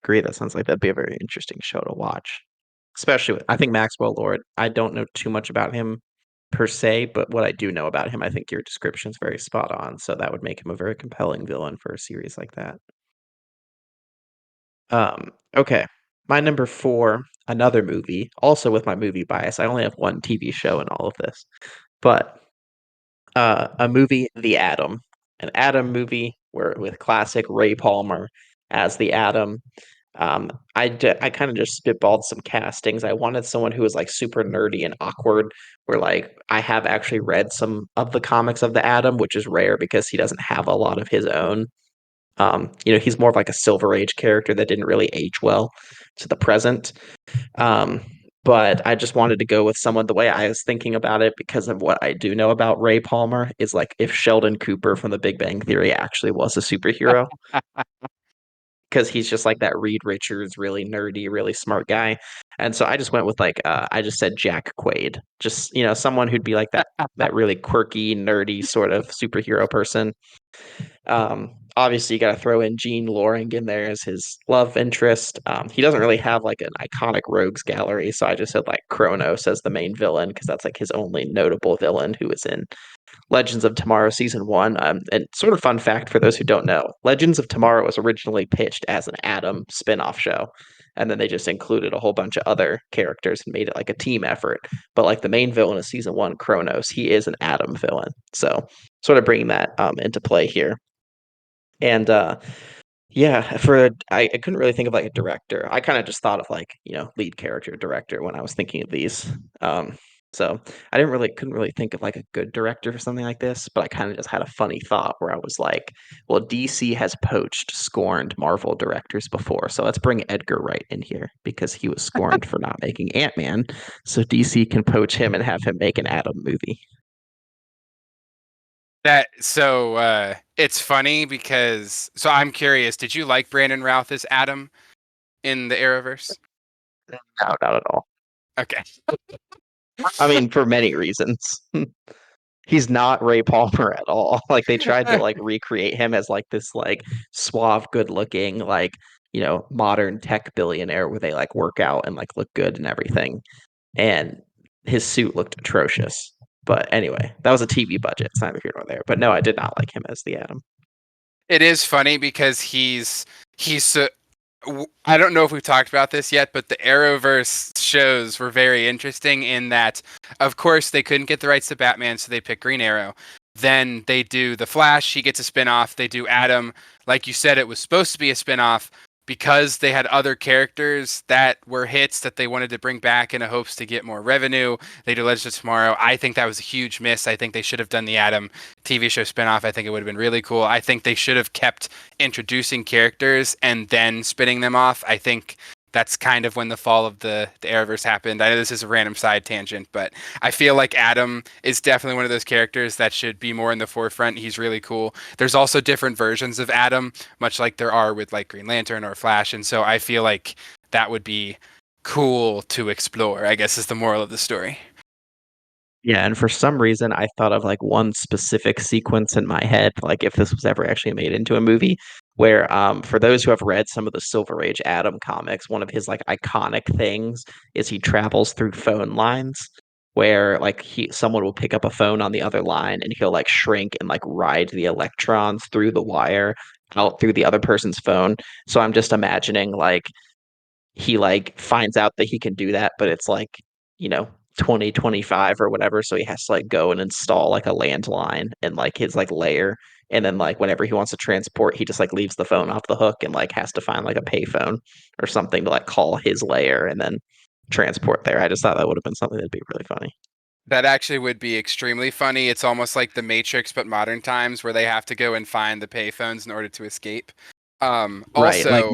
Agree. That sounds like that'd be a very interesting show to watch. Especially with, I think Maxwell Lord. I don't know too much about him per se, but what I do know about him, I think your description is very spot on. So that would make him a very compelling villain for a series like that. Okay. My number four, another movie, also with my movie bias. I only have one TV show in all of this, but a movie, The Atom, an Atom movie where with classic Ray Palmer as the Atom. I kind of just spitballed some castings. I wanted someone who was like super nerdy and awkward. Where like I have actually read some of the comics of the Atom, which is rare because he doesn't have a lot of his own. He's more of like a Silver Age character that didn't really age well to the present. Um, but I just wanted to go with someone the way I was thinking about it because of what I do know about Ray Palmer is like if Sheldon Cooper from The Big Bang Theory actually was a superhero, because he's just like that Reed Richards, really nerdy, really smart guy. And so I just went with like I just said Jack Quaid, just someone who'd be like that really quirky, nerdy sort of superhero person. Obviously, you got to throw in Gene Loring in there as his love interest. He doesn't really have like an iconic rogues gallery, so I just said like Kronos as the main villain because that's like his only notable villain who is in Legends of Tomorrow season one. And sort of fun fact for those who don't know, Legends of Tomorrow was originally pitched as an Atom spin-off show. And then they just included a whole bunch of other characters and made it like a team effort. But like the main villain of season one, Kronos, he is an Atom villain. So sort of bringing that into play here. And yeah, I couldn't really think of like a director. I kind of just thought of like, lead character director when I was thinking of these. Um, so I couldn't really think of like a good director for something like this, but I kind of just had a funny thought where I was like, well, DC has poached, scorned Marvel directors before. So let's bring Edgar Wright in here because he was scorned for not making Ant-Man. So DC can poach him and have him make an Atom movie. It's funny because I'm curious, did you like Brandon Routh as Adam in the Arrowverse? No, not at all. Okay. I mean, for many reasons. He's not Ray Palmer at all. Like they tried to like recreate him as like this like suave, good looking, like, modern tech billionaire where they like work out and like look good and everything. And his suit looked atrocious. But anyway, that was a TV budget. It's neither here nor there. But no, I did not like him as the Atom. It is funny because I don't know if we've talked about this yet, but the Arrowverse shows were very interesting in that, of course, they couldn't get the rights to Batman, so they picked Green Arrow. Then they do The Flash, he gets a spinoff. They do Adam. Like you said, it was supposed to be a spinoff because they had other characters that were hits that they wanted to bring back in a hopes to get more revenue. They do Legends of Tomorrow. I think that was a huge miss. I think they should have done the Adam TV show spinoff. I think it would have been really cool. I think they should have kept introducing characters and then spinning them off. I think that's kind of when the fall of the Arrowverse happened. I know this is a random side tangent, but I feel like Adam is definitely one of those characters that should be more in the forefront. He's really cool. There's also different versions of Adam, much like there are with like Green Lantern or Flash, and so I feel like that would be cool to explore, I guess is the moral of the story. Yeah, and for some reason I thought of like one specific sequence in my head, like if this was ever actually made into a movie, where for those who have read some of the Silver Age Atom comics, one of his like iconic things is he travels through phone lines where like someone will pick up a phone on the other line and he'll like shrink and like ride the electrons through the wire out through the other person's phone. So I'm just imagining like he like finds out that he can do that, but it's like, you know, 2025 or whatever. So he has to like go and install like a landline and like his like layer. And then like whenever he wants to transport, he just like leaves the phone off the hook and like has to find like a payphone or something to like call his layer and then transport there. I just thought that would have been something that'd be really funny. That actually would be extremely funny. It's almost like the Matrix, but modern times, where they have to go and find the payphones in order to escape. Right, like Also,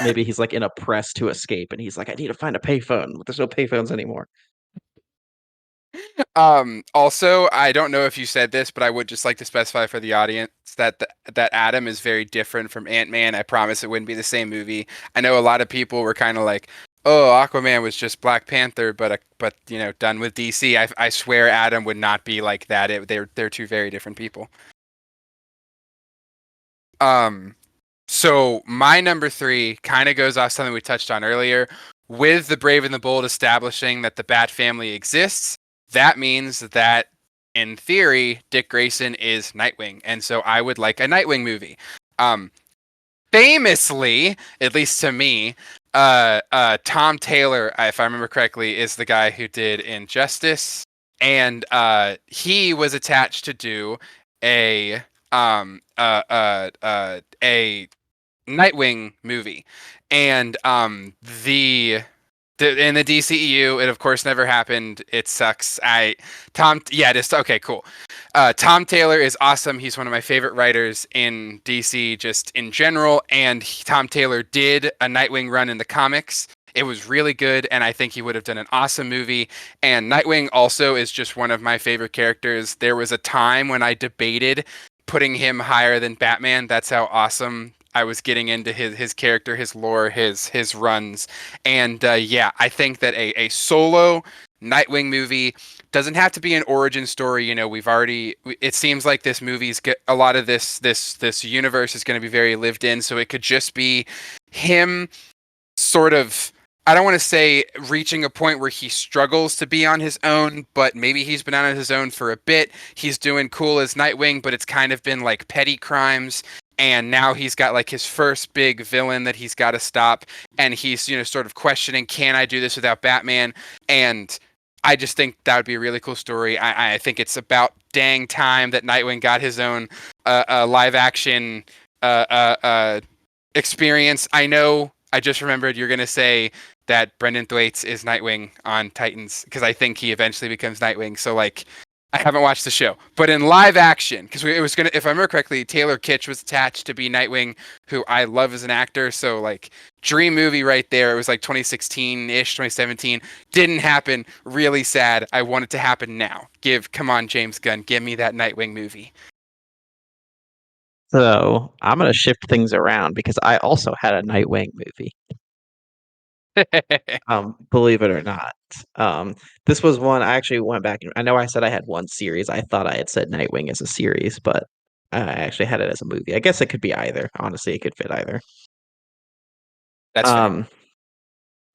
maybe he's like in a press to escape, and he's like, I need to find a payphone, but there's no payphones anymore. also, I don't know if you said this, but I would just like to specify for the audience that that Adam is very different from Ant-Man. I promise it wouldn't be the same movie. I know a lot of people were kind of like, "Oh, Aquaman was just Black Panther, but you know, done with DC." I swear Adam would not be like that. They're two very different people. Um, so my number three kind of goes off something we touched on earlier. With the Brave and the Bold establishing that the Bat family exists, that means that in theory, Dick Grayson is Nightwing, and so I would like a Nightwing movie. Um, Famously, at least to me, Tom Taylor, if I remember correctly, is the guy who did Injustice, and he was attached to do a a Nightwing movie, and the in the DCEU, it of course never happened. It sucks. Yeah, just okay, cool. Tom Taylor is awesome. He's one of my favorite writers in DC, just in general. And Tom Taylor did a Nightwing run in the comics. It was really good, and I think he would have done an awesome movie. And Nightwing also is just one of my favorite characters. There was a time when I debated putting him higher than Batman. That's how awesome I was getting into his character, his lore, his runs. And yeah, I think that a solo Nightwing movie doesn't have to be an origin story. You know, it seems like this movie's get a lot of this universe is going to be very lived in, so it could just be him sort of, I don't want to say reaching a point where he struggles to be on his own, but maybe he's been on his own for a bit. He's doing cool as Nightwing, but it's kind of been like petty crimes. And now he's got like his first big villain that he's got to stop. And he's, you know, sort of questioning, can I do this without Batman? And I just think that would be a really cool story. I think it's about dang time that Nightwing got his own live action uh, uh, uh, experience. I know I just remembered you're going to say that Brendan Thwaites is Nightwing on Titans because I think he eventually becomes Nightwing. So like I haven't watched the show, but in live action, because it was gonna, if I remember correctly, Taylor Kitsch was attached to be Nightwing, who I love as an actor. So like dream movie right there. It was like 2016 ish, 2017. Didn't happen. Really sad. I want it to happen now. Come on, James Gunn, give me that Nightwing movie. So I'm gonna shift things around because I also had a Nightwing movie. Believe it or not. Um, this was one I actually went back and I know I said I had one series. I thought I had said Nightwing as a series, but I actually had it as a movie. I guess it could be either. Honestly, it could fit either. That's fair. Um,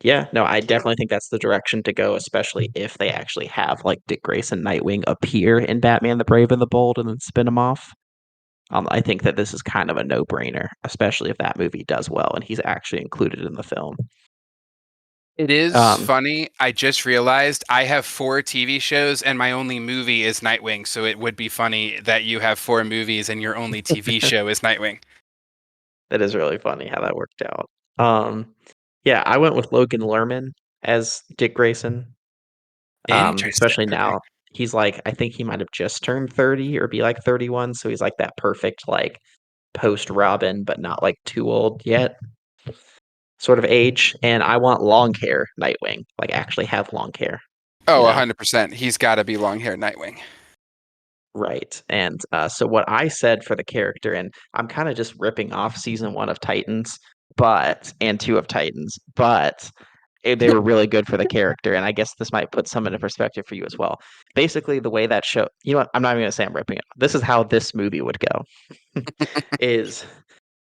yeah, no, I definitely think that's the direction to go, especially if they actually have like Dick Grayson Nightwing appear in Batman the Brave and the Bold and then spin him off. I think that this is kind of a no-brainer, especially if that movie does well and he's actually included in the film. It is Um, funny. I just realized I have four TV shows and my only movie is Nightwing. So it would be funny that you have four movies and your only TV show is Nightwing. that is really funny how that worked out. Yeah, I went with Logan Lerman as Dick Grayson. Interesting. Especially Okay. now he's like I think he might have just turned 30 or be like 31, so he's like that perfect like post Robin, but not like too old yet sort of age. And I want long hair Nightwing, like actually have long hair, you Oh, know? 100%. He's got to be long hair Nightwing. Right. And so what I said for the character, and I'm kind of just ripping off season one of Titans, but and two of Titans, but they were really good for the character. And I guess this might put some into perspective for you as well. Basically, the way that show, you know what? I'm not even gonna say I'm ripping it. This is how this movie would go. Is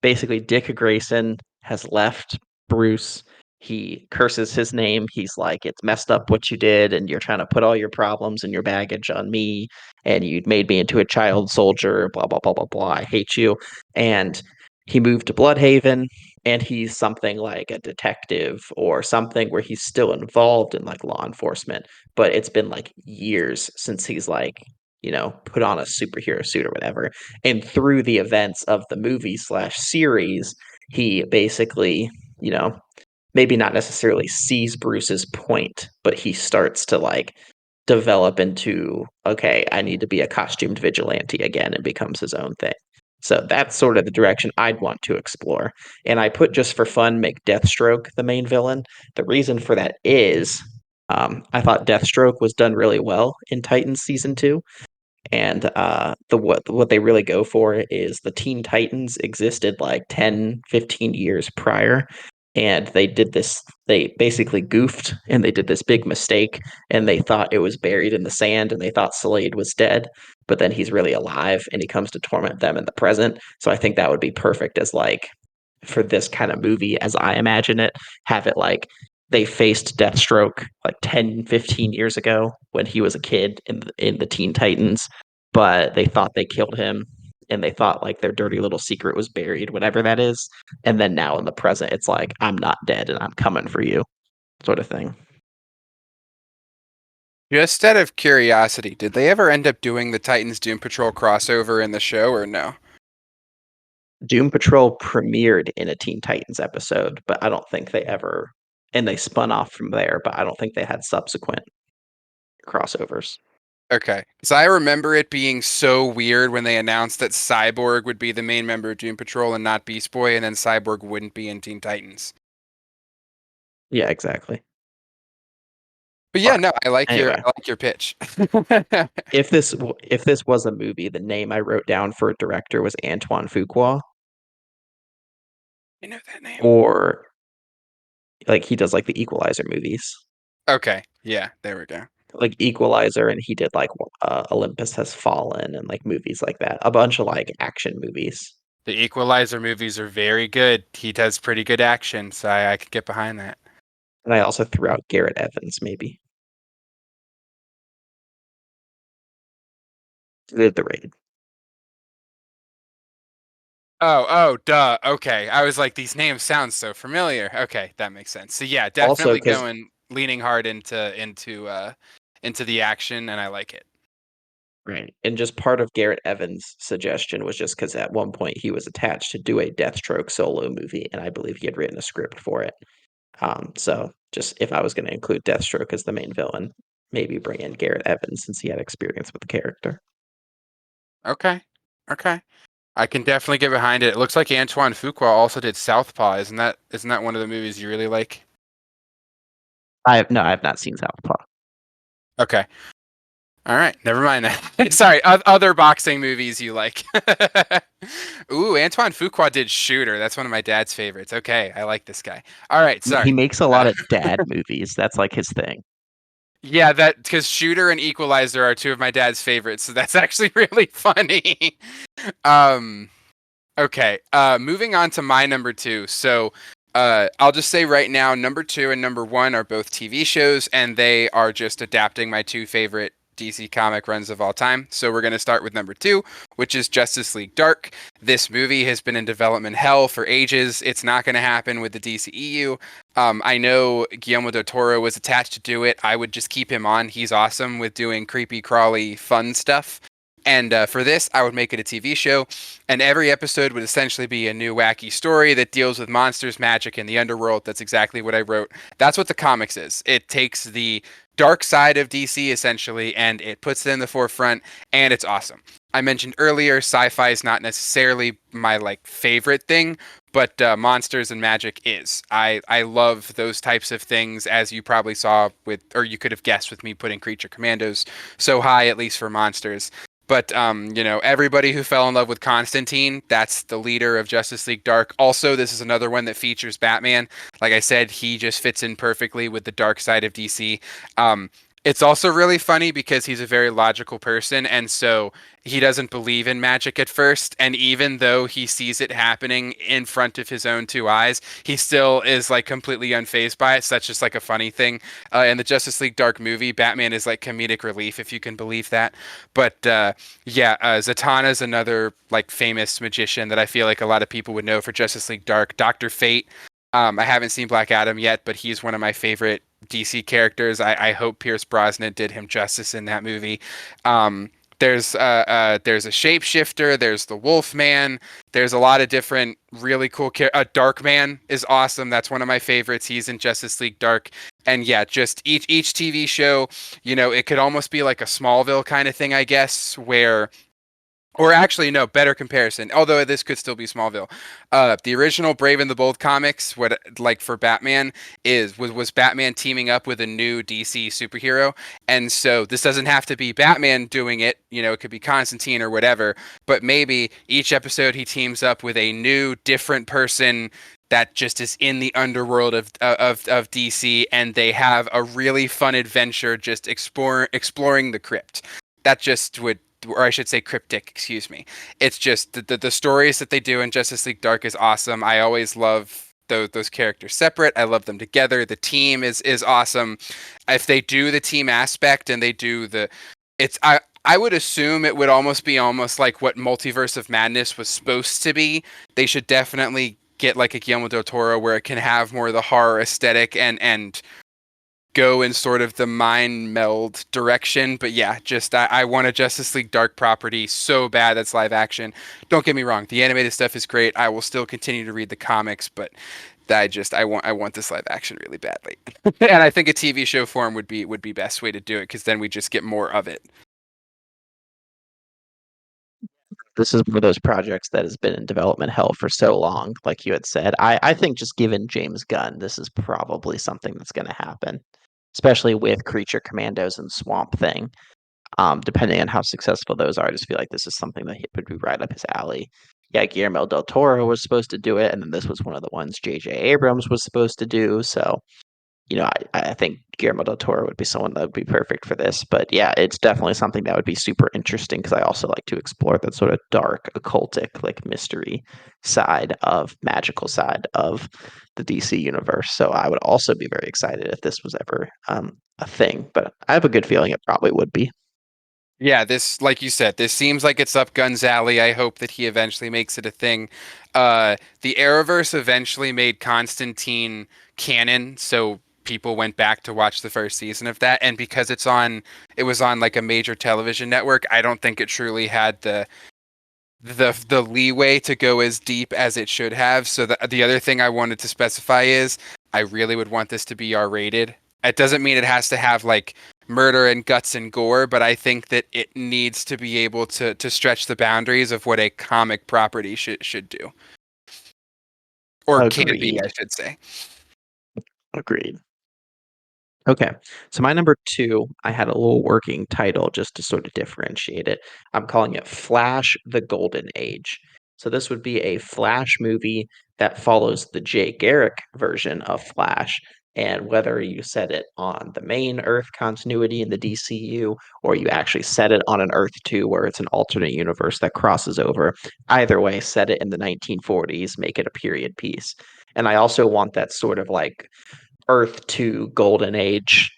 basically Dick Grayson has left Bruce. He curses his name. He's like, it's messed up what you did, and you're trying to put all your problems and your baggage on me, and you made me into a child soldier, blah, blah, blah, blah, blah. I hate you. And he moved to Bloodhaven, and he's something like a detective or something where he's still involved in like law enforcement, but it's been like years since he's like, put on a superhero suit or whatever. And through the events of the movie slash series, he basically, you know, maybe not necessarily sees Bruce's point, but he starts to like develop into, okay, I need to be a costumed vigilante again and becomes his own thing. So that's sort of the direction I'd want to explore. And I put just for fun, make Deathstroke the main villain. The reason for that is I thought Deathstroke was done really well in Titans season 2. And what they really go for is the Teen Titans existed like 10, 15 years prior. And they basically goofed and they did this big mistake and they thought it was buried in the sand and they thought Slade was dead, but then he's really alive and he comes to torment them in the present. So I think that would be perfect as like for this kind of movie as I imagine it, have it like they faced Deathstroke like 10, 15 years ago when he was a kid in the Teen Titans, but they thought they killed him and they thought like their dirty little secret was buried, whatever that is. And then now in the present, it's like, I'm not dead and I'm coming for you, sort of thing. Just out of curiosity, did they ever end up doing the Titans Doom Patrol crossover in the show or no? Doom Patrol premiered in a Teen Titans episode, but I don't think they ever, and they spun off from there, but I don't think they had subsequent crossovers. Okay. Because I remember it being so weird when they announced that Cyborg would be the main member of Doom Patrol and not Beast Boy, and then Cyborg wouldn't be in Teen Titans. Yeah, exactly. But yeah, But no, anyway, I like your pitch. if this was a movie, the name I wrote down for a director was Antoine Fuqua, I know that name. or like he does like the Equalizer movies, Okay. Yeah, there we go. like Equalizer, and he did like Olympus Has Fallen and like movies like that, a bunch of like action movies. The Equalizer movies are very good. He does pretty good action, so I could get behind that. And I also threw out Garrett Evans, maybe. Did the raid. Oh, duh. Okay. I was like, these names sound so familiar. Okay, that makes sense. So yeah, Also, definitely because leaning hard into the action, and I like it. right, and just part of Garrett Evans' suggestion was just because at one point he was attached to do a Deathstroke solo movie, and I believe he had written a script for it. So just if I was going to include Deathstroke as the main villain, maybe bring in Garrett Evans since he had experience with the character. Okay. Okay. I can definitely get behind it. It looks like Antoine Fuqua also did Southpaw. Isn't that one of the movies you really like? I have not seen Southpaw. Okay. All right. Never mind that. Sorry. Other boxing movies you like? Ooh, Antoine Fuqua did Shooter. That's one of my dad's favorites. Okay, I like this guy. All right. He Sorry. makes a lot Uh, of dad movies. That's like his thing. yeah, that because Shooter and Equalizer are two of my dad's favorites, so that's actually really funny. um. Okay. Moving on to my number two. So, I'll just say right now, number two and number one are both TV shows, and they are just adapting my two favorite DC comic runs of all time. So we're going to start with number two, which is Justice League Dark. This movie has been in development hell for ages. It's not going to happen with the DCEU. I know Guillermo del Toro was attached to do it. I would just keep him on. He's awesome with doing creepy, crawly, fun stuff. And for this, I would make it a TV show, and every episode would essentially be a new wacky story that deals with monsters, magic, and the underworld. That's exactly what I wrote. That's what the comics is. It takes the dark side of DC essentially, and it puts it in the forefront, and it's awesome. I mentioned earlier, sci-fi is not necessarily my like favorite thing, but monsters and magic is. I love those types of things, as you probably saw with, or you could have guessed with me putting Creature Commandos so high, at least for monsters. But everybody who fell in love with Constantine, that's the leader of Justice League Dark. Also, this is another one that features Batman. Like I said, he just fits in perfectly with the dark side of DC. It's also really funny because he's a very logical person, and so he doesn't believe in magic at first. And even though he sees it happening in front of his own two eyes, he still is like completely unfazed by it. So that's just like a funny thing. In the Justice League Dark movie, Batman is like comedic relief, if you can believe that. But yeah, Zatanna is another like famous magician that I feel like a lot of people would know for Justice League Dark. Doctor Fate. I haven't seen Black Adam yet, but he's one of my favorite DC characters. I hope Pierce Brosnan did him justice in that movie. Um, there's a shapeshifter. There's the Wolfman. There's a lot of different really cool characters. Darkman is awesome. That's one of my favorites. He's in Justice League Dark. And yeah, just each TV show, it could almost be like a Smallville kind of thing, I guess, where Or actually, no, better comparison. Although this could still be Smallville. The original Brave and the Bold comics, what like for Batman was Batman teaming up with a new DC superhero, and so this doesn't have to be Batman doing it. You know, it could be Constantine or whatever. But maybe each episode he teams up with a new, different person that just is in the underworld of DC, and they have a really fun adventure just exploring the crypt. That just would, or I should say cryptic, excuse me. It's just the stories that they do in Justice League Dark is awesome. I always love those characters separate. I love them together. The team is awesome. If they do the team aspect and they do the, it's I would assume it would almost be almost like what Multiverse of Madness was supposed to be. They should definitely get like a Guillermo del Toro where it can have more of the horror aesthetic and go in sort of the mind meld direction. But yeah, just I want a Justice League Dark property so bad that's live action. Don't get me wrong, the animated stuff is great. I will still continue to read the comics, but I want this live action really badly. And I think a TV show form would be best way to do it because then we just get more of it. This is one of those projects that has been in development hell for so long, like you had said. I think just given James Gunn, this is probably something that's going to happen, especially with Creature Commandos and Swamp Thing. Depending on how successful those are, I just feel like this is something that would be right up his alley. Yeah, Guillermo del Toro was supposed to do it, and then this was one of the ones J.J. Abrams was supposed to do. So I think Guillermo del Toro would be someone that would be perfect for this. But yeah, it's definitely something that would be super interesting because I also like to explore that sort of dark, occultic, like mystery magical side of the DC universe. So I would also be very excited if this was ever a thing. But I have a good feeling it probably would be. Yeah, this, like you said, this seems like it's up Gunn's alley. I hope that he eventually makes it a thing. The Arrowverse eventually made Constantine canon, so people went back to watch the first season of that. And because it was on like a major television network. I don't think it truly had the leeway to go as deep as it should have. So the other thing I wanted to specify is I really would want this to be R rated. It doesn't mean it has to have like murder and guts and gore, but I think that it needs to be able to stretch the boundaries of what a comic property should do. Or can be, I Agreed. should say. Agreed. Okay. So my number two, I had a little working title just to sort of differentiate it. I'm calling it Flash: The Golden Age. So this would be a Flash movie that follows the Jay Garrick version of Flash. And whether you set it on the main Earth continuity in the DCU or you actually set it on an Earth 2 where it's an alternate universe that crosses over, either way, set it in the 1940s, make it a period piece. And I also want that sort of like Earth 2 Golden Age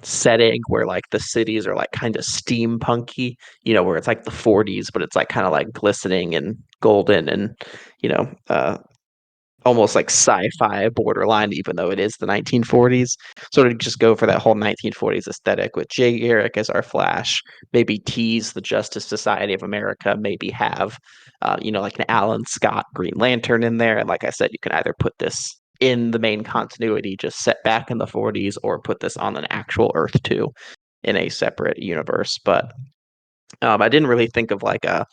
setting where like the cities are like kind of steampunky, where it's like the 40s, but it's like kind of like glistening and golden and, almost like sci-fi borderline, even though it is the 1940s. Sort of just go for that whole 1940s aesthetic with Jay Garrick as our Flash, maybe tease the Justice Society of America, maybe have, like an Alan Scott Green Lantern in there. And like I said, you can either put this in the main continuity, just set back in the 40s, or put this on an actual Earth 2 in a separate universe. But I didn't really think of like a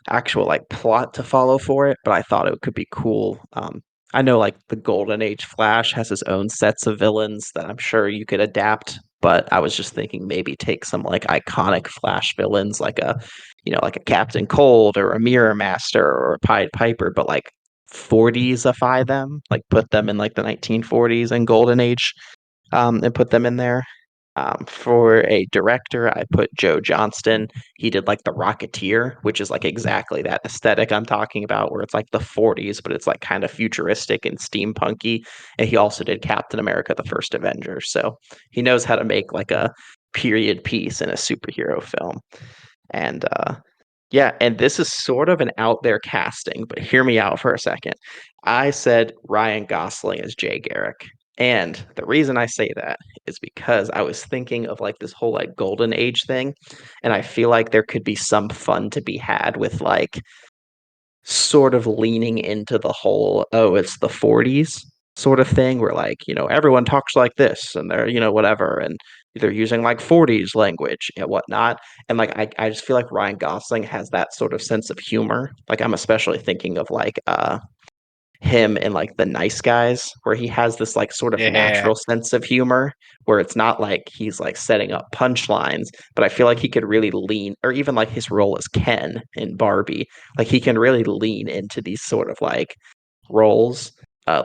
actual like plot to follow for it, but I thought it could be cool. I know like the Golden Age Flash has his own sets of villains that I'm sure you could adapt, but I was just thinking maybe take some like iconic Flash villains like like a Captain Cold or a Mirror Master or a Pied Piper, but like 40s-ify them, like put them in like the 1940s and Golden Age, and put them in there. For a director, I put Joe Johnston. He did like The Rocketeer, which is like exactly that aesthetic I'm talking about, where it's like the 40s, but it's like kind of futuristic and steampunky. And he also did Captain America: The First Avenger. So he knows how to make like a period piece in a superhero film. And yeah, and this is sort of an out there casting, but hear me out for a second. I said Ryan Gosling as Jay Garrick. And the reason I say that is because I was thinking of like this whole like golden age thing. And I feel like there could be some fun to be had with like sort of leaning into the whole, oh, it's the 40s sort of thing where like, everyone talks like this and they're, whatever. And they're using like 40s language and whatnot. And like I just feel like Ryan Gosling has that sort of sense of humor. Like I'm especially thinking of like him in like The Nice Guys, where he has this like sort of Yeah. natural sense of humor, where it's not like he's like setting up punchlines, but I feel like he could really lean, or even like his role as Ken in Barbie, like he can really lean into these sort of like roles,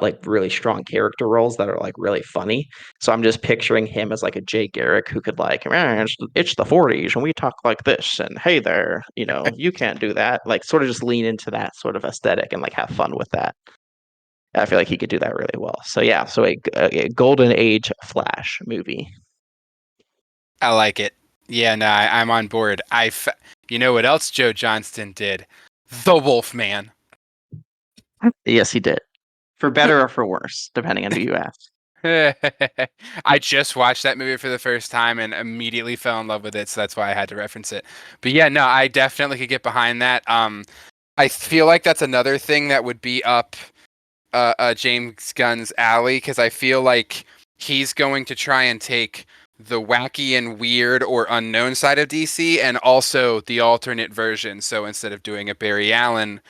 like really strong character roles that are like really funny. So I'm just picturing him as like a Jay Garrick who could like, it's the 40s and we talk like this, and hey there, you can't do that. Like sort of just lean into that sort of aesthetic and like have fun with that. I feel like he could do that really well. So yeah, so a golden age Flash movie. I like it. Yeah, no, I'm on board. You know what else Joe Johnston did? The Wolfman. Yes, he did. For better or for worse, depending on who you ask. I just watched that movie for the first time and immediately fell in love with it, so that's why I had to reference it. But yeah, no, I definitely could get behind that. I feel like that's another thing that would be up James Gunn's alley because I feel like he's going to try and take the wacky and weird or unknown side of DC and also the alternate version. So instead of doing a Barry Allen,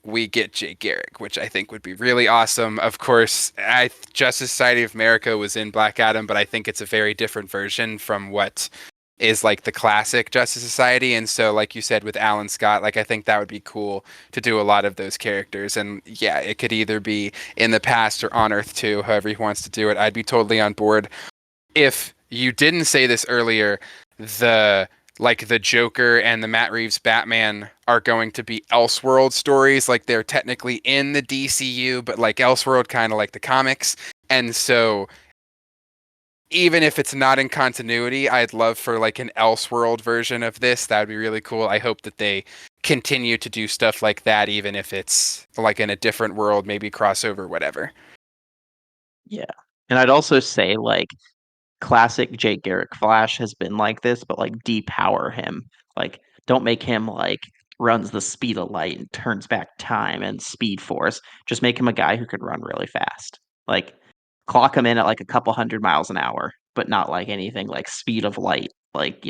we get Jay Garrick, which I think would be really awesome. Of course, Justice Society of America was in Black Adam, but I think it's a very different version from what is like the classic Justice Society. And so, like you said, with Alan Scott, like I think that would be cool to do a lot of those characters. And yeah, it could either be in the past or on Earth 2, however he wants to do it. I'd be totally on board. If you didn't say this earlier, the the Joker and the Matt Reeves Batman are going to be Elseworld stories. Like they're technically in the DCU, but like Elseworld, kind of like the comics. And so even if it's not in continuity, I'd love for like an Elseworld version of this. That would be really cool. I hope that they continue to do stuff like that, even if it's like in a different world, maybe crossover, whatever. Yeah. And I'd also say like classic Jay Garrick Flash has been like this, but like depower him. Like don't make him like runs the speed of light and turns back time and speed force. Just make him a guy who could run really fast. Like clock him in at like a couple hundred miles an hour, but not like anything like speed of light, like,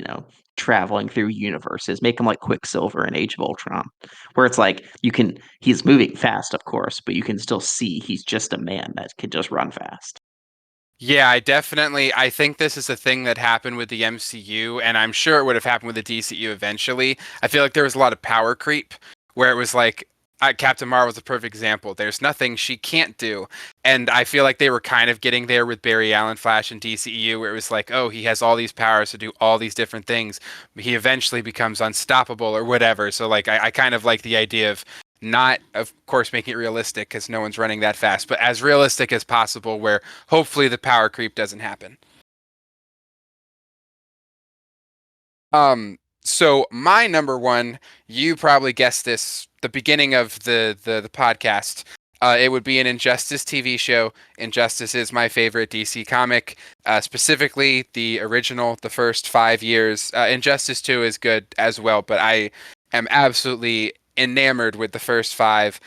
traveling through universes. Make him like Quicksilver in Age of Ultron, where it's like he's moving fast, of course, but you can still see he's just a man that can just run fast. Yeah, I think this is a thing that happened with the MCU, and I'm sure it would have happened with the DCU eventually. I feel like there was a lot of power creep where it was like, Captain Marvel's a perfect example. There's nothing she can't do. And I feel like they were kind of getting there with Barry Allen Flash and DCEU, where it was like, oh, he has all these powers to do all these different things. He eventually becomes unstoppable or whatever. So, like, I kind of like the idea of not, of course, making it realistic because no one's running that fast, but as realistic as possible where hopefully the power creep doesn't happen. So my number one, you probably guessed this, the beginning of the podcast. It would be an Injustice TV show. Injustice is my favorite DC comic, specifically the original, the first 5 years. Injustice 2 is good as well, but I am absolutely enamored with the first five.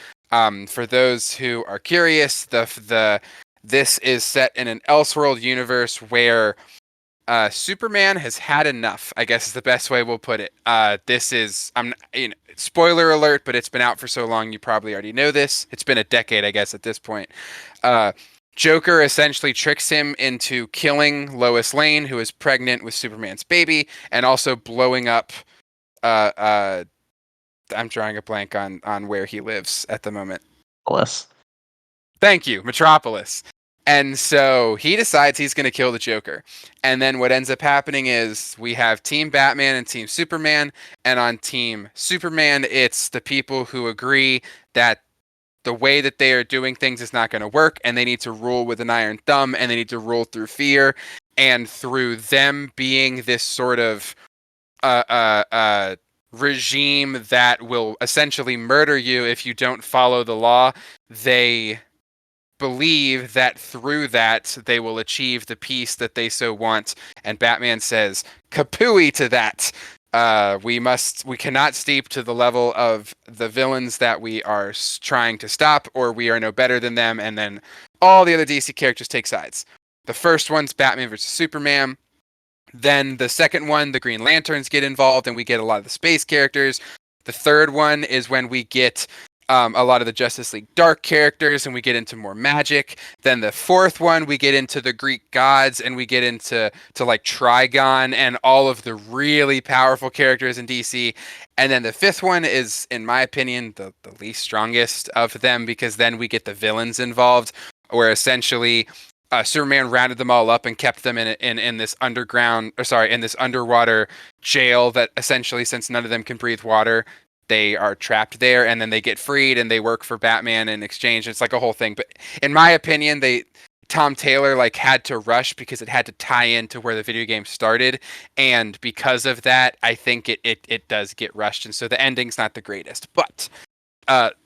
For those who are curious, the this is set in an Elseworld universe where Superman has had enough, I guess is the best way we'll put it. This is, spoiler alert, but it's been out for so long, you probably already know this. It's been a decade, I guess, at this point. Uh, Joker essentially tricks him into killing Lois Lane, who is pregnant with Superman's baby, and also blowing up. Uh, uh, I'm drawing a blank on where he lives at the moment. Plus, Thank you, Metropolis. And so he decides he's going to kill the Joker. And then what ends up happening is we have Team Batman and Team Superman. And on Team Superman, it's the people who agree that the way that they are doing things is not going to work. And they need to rule with an iron thumb. And they need to rule through fear. And through them being this sort of uh, uh, uh, regime that will essentially murder you if you don't follow the law, they believe that through that they will achieve the peace that they so want. And Batman says, "Kapooey to that! We cannot steep to the level of the villains that we are trying to stop, or we are no better than them." And then all the other DC characters take sides. The first one's Batman versus Superman. Then the second one, the Green Lanterns get involved, and we get a lot of the space characters. The third one is when we get a lot of the Justice League Dark characters, and we get into more magic. Then the fourth one, we get into the Greek gods, and we get into like Trigon and all of the really powerful characters in DC. And then the fifth one is, in my opinion, the least strongest of them, because then we get the villains involved, where essentially Superman rounded them all up and kept them in this in this underwater jail that essentially, since none of them can breathe water, they are trapped there, and then they get freed and they work for Batman in exchange. It's like a whole thing. But in my opinion, Tom Taylor like had to rush because it had to tie into where the video game started, and because of that, I think it does get rushed, and so the ending's not the greatest. But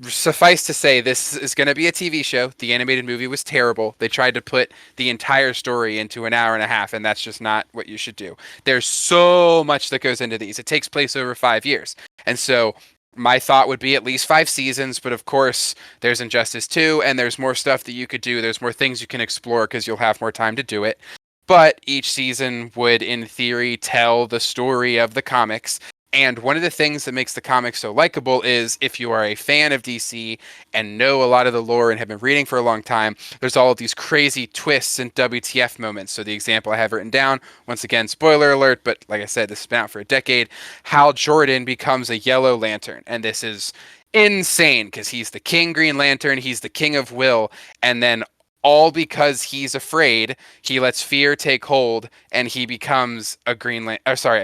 suffice to say, this is going to be a TV show. The animated movie was terrible. They tried to put the entire story into an hour and a half, and that's just not what you should do. There's so much that goes into these. It takes place over 5 years. And so my thought would be at least 5 seasons, but of course, there's Injustice 2, and there's more stuff that you could do. There's more things you can explore because you'll have more time to do it. But each season would, in theory, tell the story of the comics. And one of the things that makes the comics so likable is if you are a fan of DC and know a lot of the lore and have been reading for a long time, there's all of these crazy twists and WTF moments. So the example I have written down, once again, spoiler alert, but like I said, this has been out for a decade. Hal Jordan becomes a Yellow Lantern. And this is insane because he's the King Green Lantern, he's the King of Will, and then all because he's afraid, he lets fear take hold, and he becomes a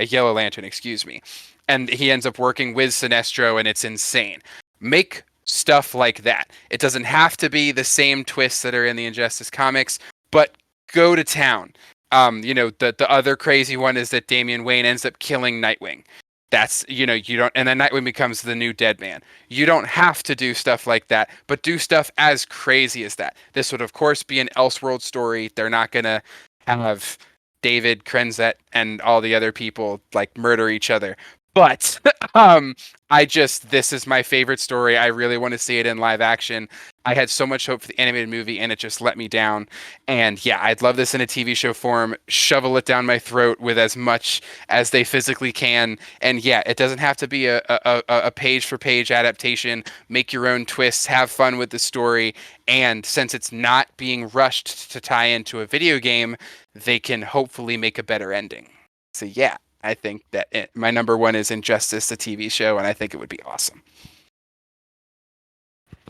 Yellow Lantern, excuse me. And he ends up working with Sinestro, and it's insane. Make stuff like that. It doesn't have to be the same twists that are in the Injustice comics, but go to town. The other crazy one is that Damian Wayne ends up killing Nightwing. That's, you don't, and then Nightwing becomes the new dead man. You don't have to do stuff like that, but do stuff as crazy as that. This would, of course, be an Elseworld story. They're not going to have David Krenzet and all the other people like murder each other. But this is my favorite story. I really want to see it in live action. I had so much hope for the animated movie, and it just let me down. And yeah, I'd love this in a TV show form. Shovel it down my throat with as much as they physically can. And yeah, it doesn't have to be a page for page adaptation. Make your own twists. Have fun with the story. And since it's not being rushed to tie into a video game, they can hopefully make a better ending. So yeah. I think that my number one is Injustice, the TV show, and I think it would be awesome.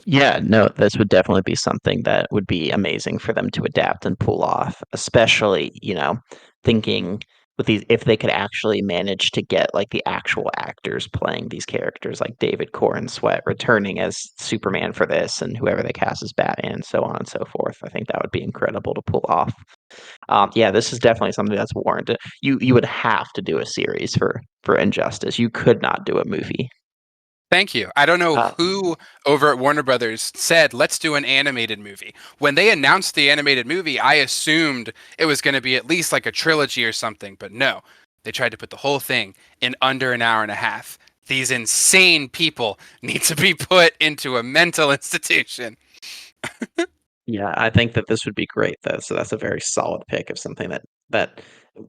Yeah, no, this would definitely be something that would be amazing for them to adapt and pull off, especially, thinking with these if they could actually manage to get like the actual actors playing these characters like David Corn Sweat returning as Superman for this and whoever they cast as Batman, so on and so forth. I think that would be incredible to pull off. Yeah, this is definitely something that's warranted. You would have to do a series for Injustice. You could not do a movie. Thank you. I don't know Uh, who over at Warner Brothers said, let's do an animated movie. When they announced the animated movie, I assumed it was going to be at least like a trilogy or something, but no. They tried to put the whole thing in under an hour and a half. These insane people need to be put into a mental institution. yeah, I think that this would be great though. So that's a very solid pick of something that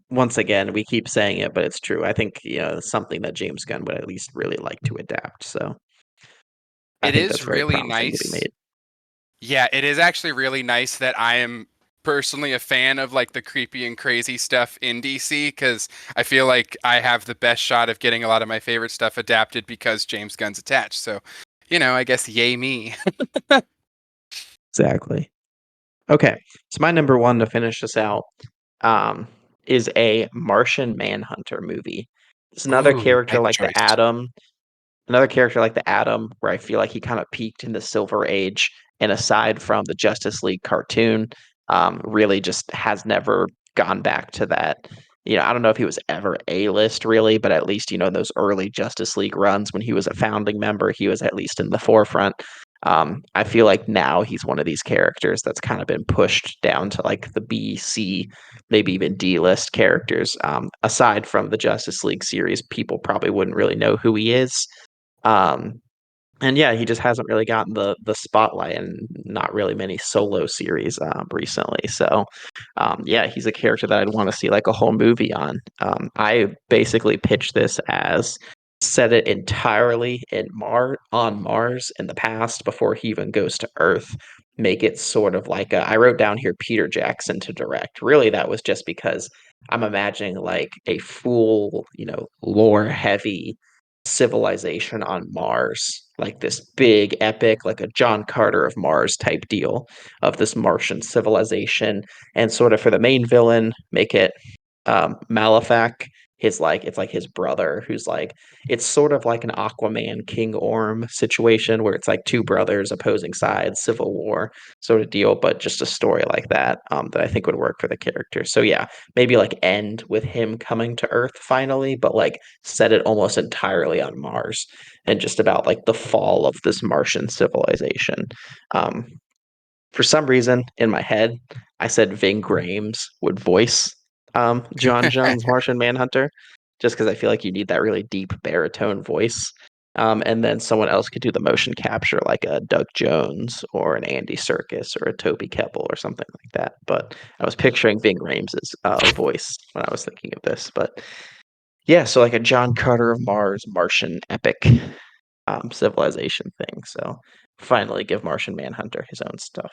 once again we keep saying it, but it's true. I think something that James Gunn would at least really like to adapt. So I It think that's is very really promising to be nice. made. Yeah, it is actually really nice that I am personally a fan of like the creepy and crazy stuff in DC because I feel like I have the best shot of getting a lot of my favorite stuff adapted because James Gunn's attached. So, I guess yay me. Exactly. Okay, so my number one to finish this out um, is a Martian Manhunter movie. It's Ooh, nice choice. another character like the Atom, where I feel like he kind of peaked in the Silver Age, and aside from the Justice League cartoon, really just has never gone back to that. I don't know if he was ever A-list really, but at least in those early Justice League runs when he was a founding member, he was at least in the forefront. I feel like now he's one of these characters that's kind of been pushed down to like the B, C, maybe even D-list characters. Aside from the Justice League series, people probably wouldn't really know who he is. Um, And yeah, he just hasn't really gotten the spotlight, and not really many solo series recently. So yeah, he's a character that I'd want to see like a whole movie on. I basically pitched this as set it entirely on Mars in the past before he even goes to Earth. Make it sort of like I wrote down here Peter Jackson to direct. Really, that was just because I'm imagining like a full, lore heavy civilization on Mars, like this big epic, like a John Carter of Mars type deal of this Martian civilization. And sort of for the main villain, make it Malefac. It's like his brother who's like it's sort of like an Aquaman King Orm situation where it's like two brothers opposing sides, civil war sort of deal, but just a story like that that I think would work for the character. So yeah, maybe like end with him coming to Earth finally, but like set it almost entirely on Mars and just about like the fall of this Martian civilization. Um, for some reason in my head, I said Ving Rhames would voice John Jones, Martian Manhunter, just because I feel like you need that really deep baritone voice. And then someone else could do the motion capture, like a Doug Jones or an Andy Serkis or a Toby Kebbell or something like that. But I was picturing Ving Rhames' voice when I was thinking of this. But yeah, so like a John Carter of Mars, Martian epic civilization thing. So finally give Martian Manhunter his own stuff.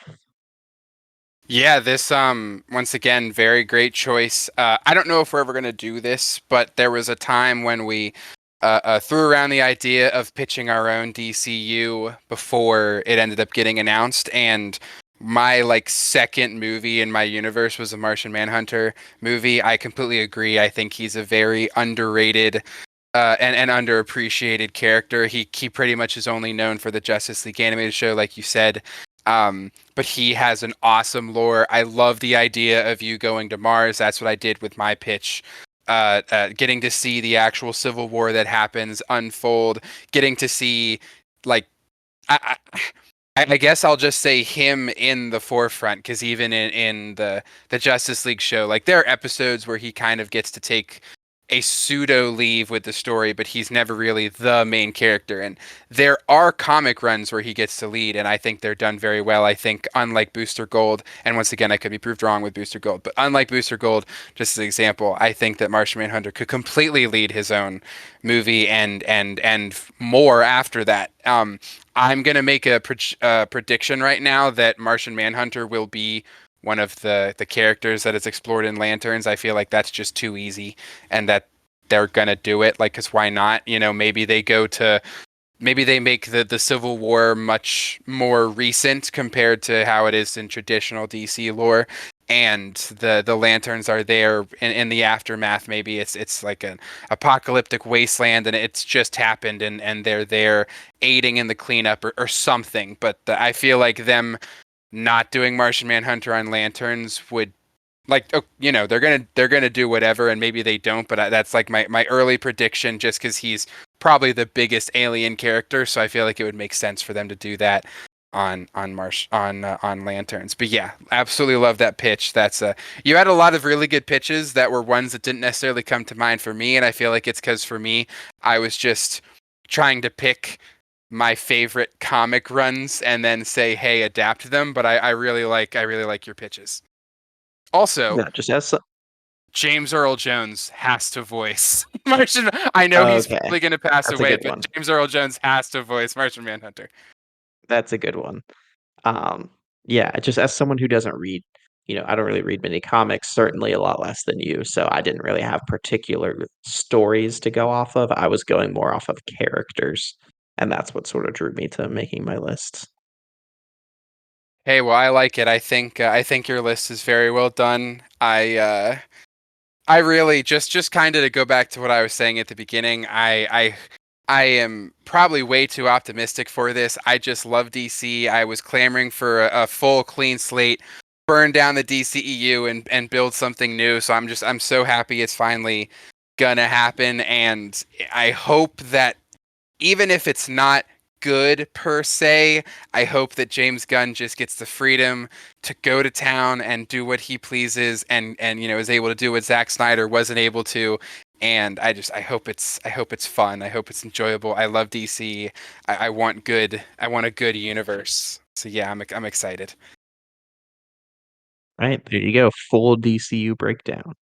Yeah, this once again very great choice. I don't know if we're ever gonna do this, but there was a time when we threw around the idea of pitching our own DCU before it ended up getting announced, and my like second movie in my universe was a Martian Manhunter movie. I completely agree. I think he's a very underrated and underappreciated character. He pretty much is only known for the Justice League animated show, like you said. But he has an awesome lore. I love the idea of you going to Mars. That's what I did with my pitch. Getting to see the actual civil war that happens unfold, getting to see like I, I guess I'll just say him in the forefront because even in the Justice League show, like there are episodes where he kind of gets to take a pseudo leave with the story, but he's never really the main character. And there are comic runs where he gets to lead, and I think they're done very well. I think unlike Booster Gold, and once again I could be proved wrong with Booster Gold, but unlike Booster Gold, just as an example, I think that Martian Manhunter could completely lead his own movie and more after that. I'm gonna make a prediction right now that Martian Manhunter will be one of the characters that is explored in Lanterns. I feel like that's just too easy, and that they're gonna do it. Like, cause why not? Maybe they make the Civil War much more recent compared to how it is in traditional DC lore. And the lanterns are there in the aftermath. Maybe it's like an apocalyptic wasteland and it's just happened and they're there aiding in the cleanup or something. But I feel like them not doing Martian Manhunter on lanterns would like they're gonna do whatever and maybe they don't, but that's like my early prediction just because he's probably the biggest alien character, so I feel like it would make sense for them to do that on lanterns. But yeah, absolutely love that pitch. That's you had a lot of really good pitches that were ones that didn't necessarily come to mind for me, and I feel like it's because for me I was just trying to pick my favorite comic runs and then say, hey, adapt them. But I really like your pitches. Also, Yeah, just as James Earl Jones has to voice Martian. I know he's okay. probably going to pass That's a away, good but one. James Earl Jones has to voice Martian Manhunter. That's a good one. Um, yeah, just as someone who doesn't read, I don't really read many comics, certainly a lot less than you. So I didn't really have particular stories to go off of. I was going more off of characters, and that's what sort of drew me to making my list. Hey, well, I like it. I think your list is very well done. I really just kind of to go back to what I was saying at the beginning. I am probably way too optimistic for this. I just love DC. I was clamoring for a full clean slate, burn down the DCEU and build something new. So I'm so happy it's finally gonna happen, and I hope that even if it's not good per se, I hope that James Gunn just gets the freedom to go to town and do what he pleases and is able to do what Zack Snyder wasn't able to and I hope it's fun. I hope it's enjoyable. I love DC. I want good. I want a good universe. So yeah, I'm excited. Right, there you go, full DCU breakdown.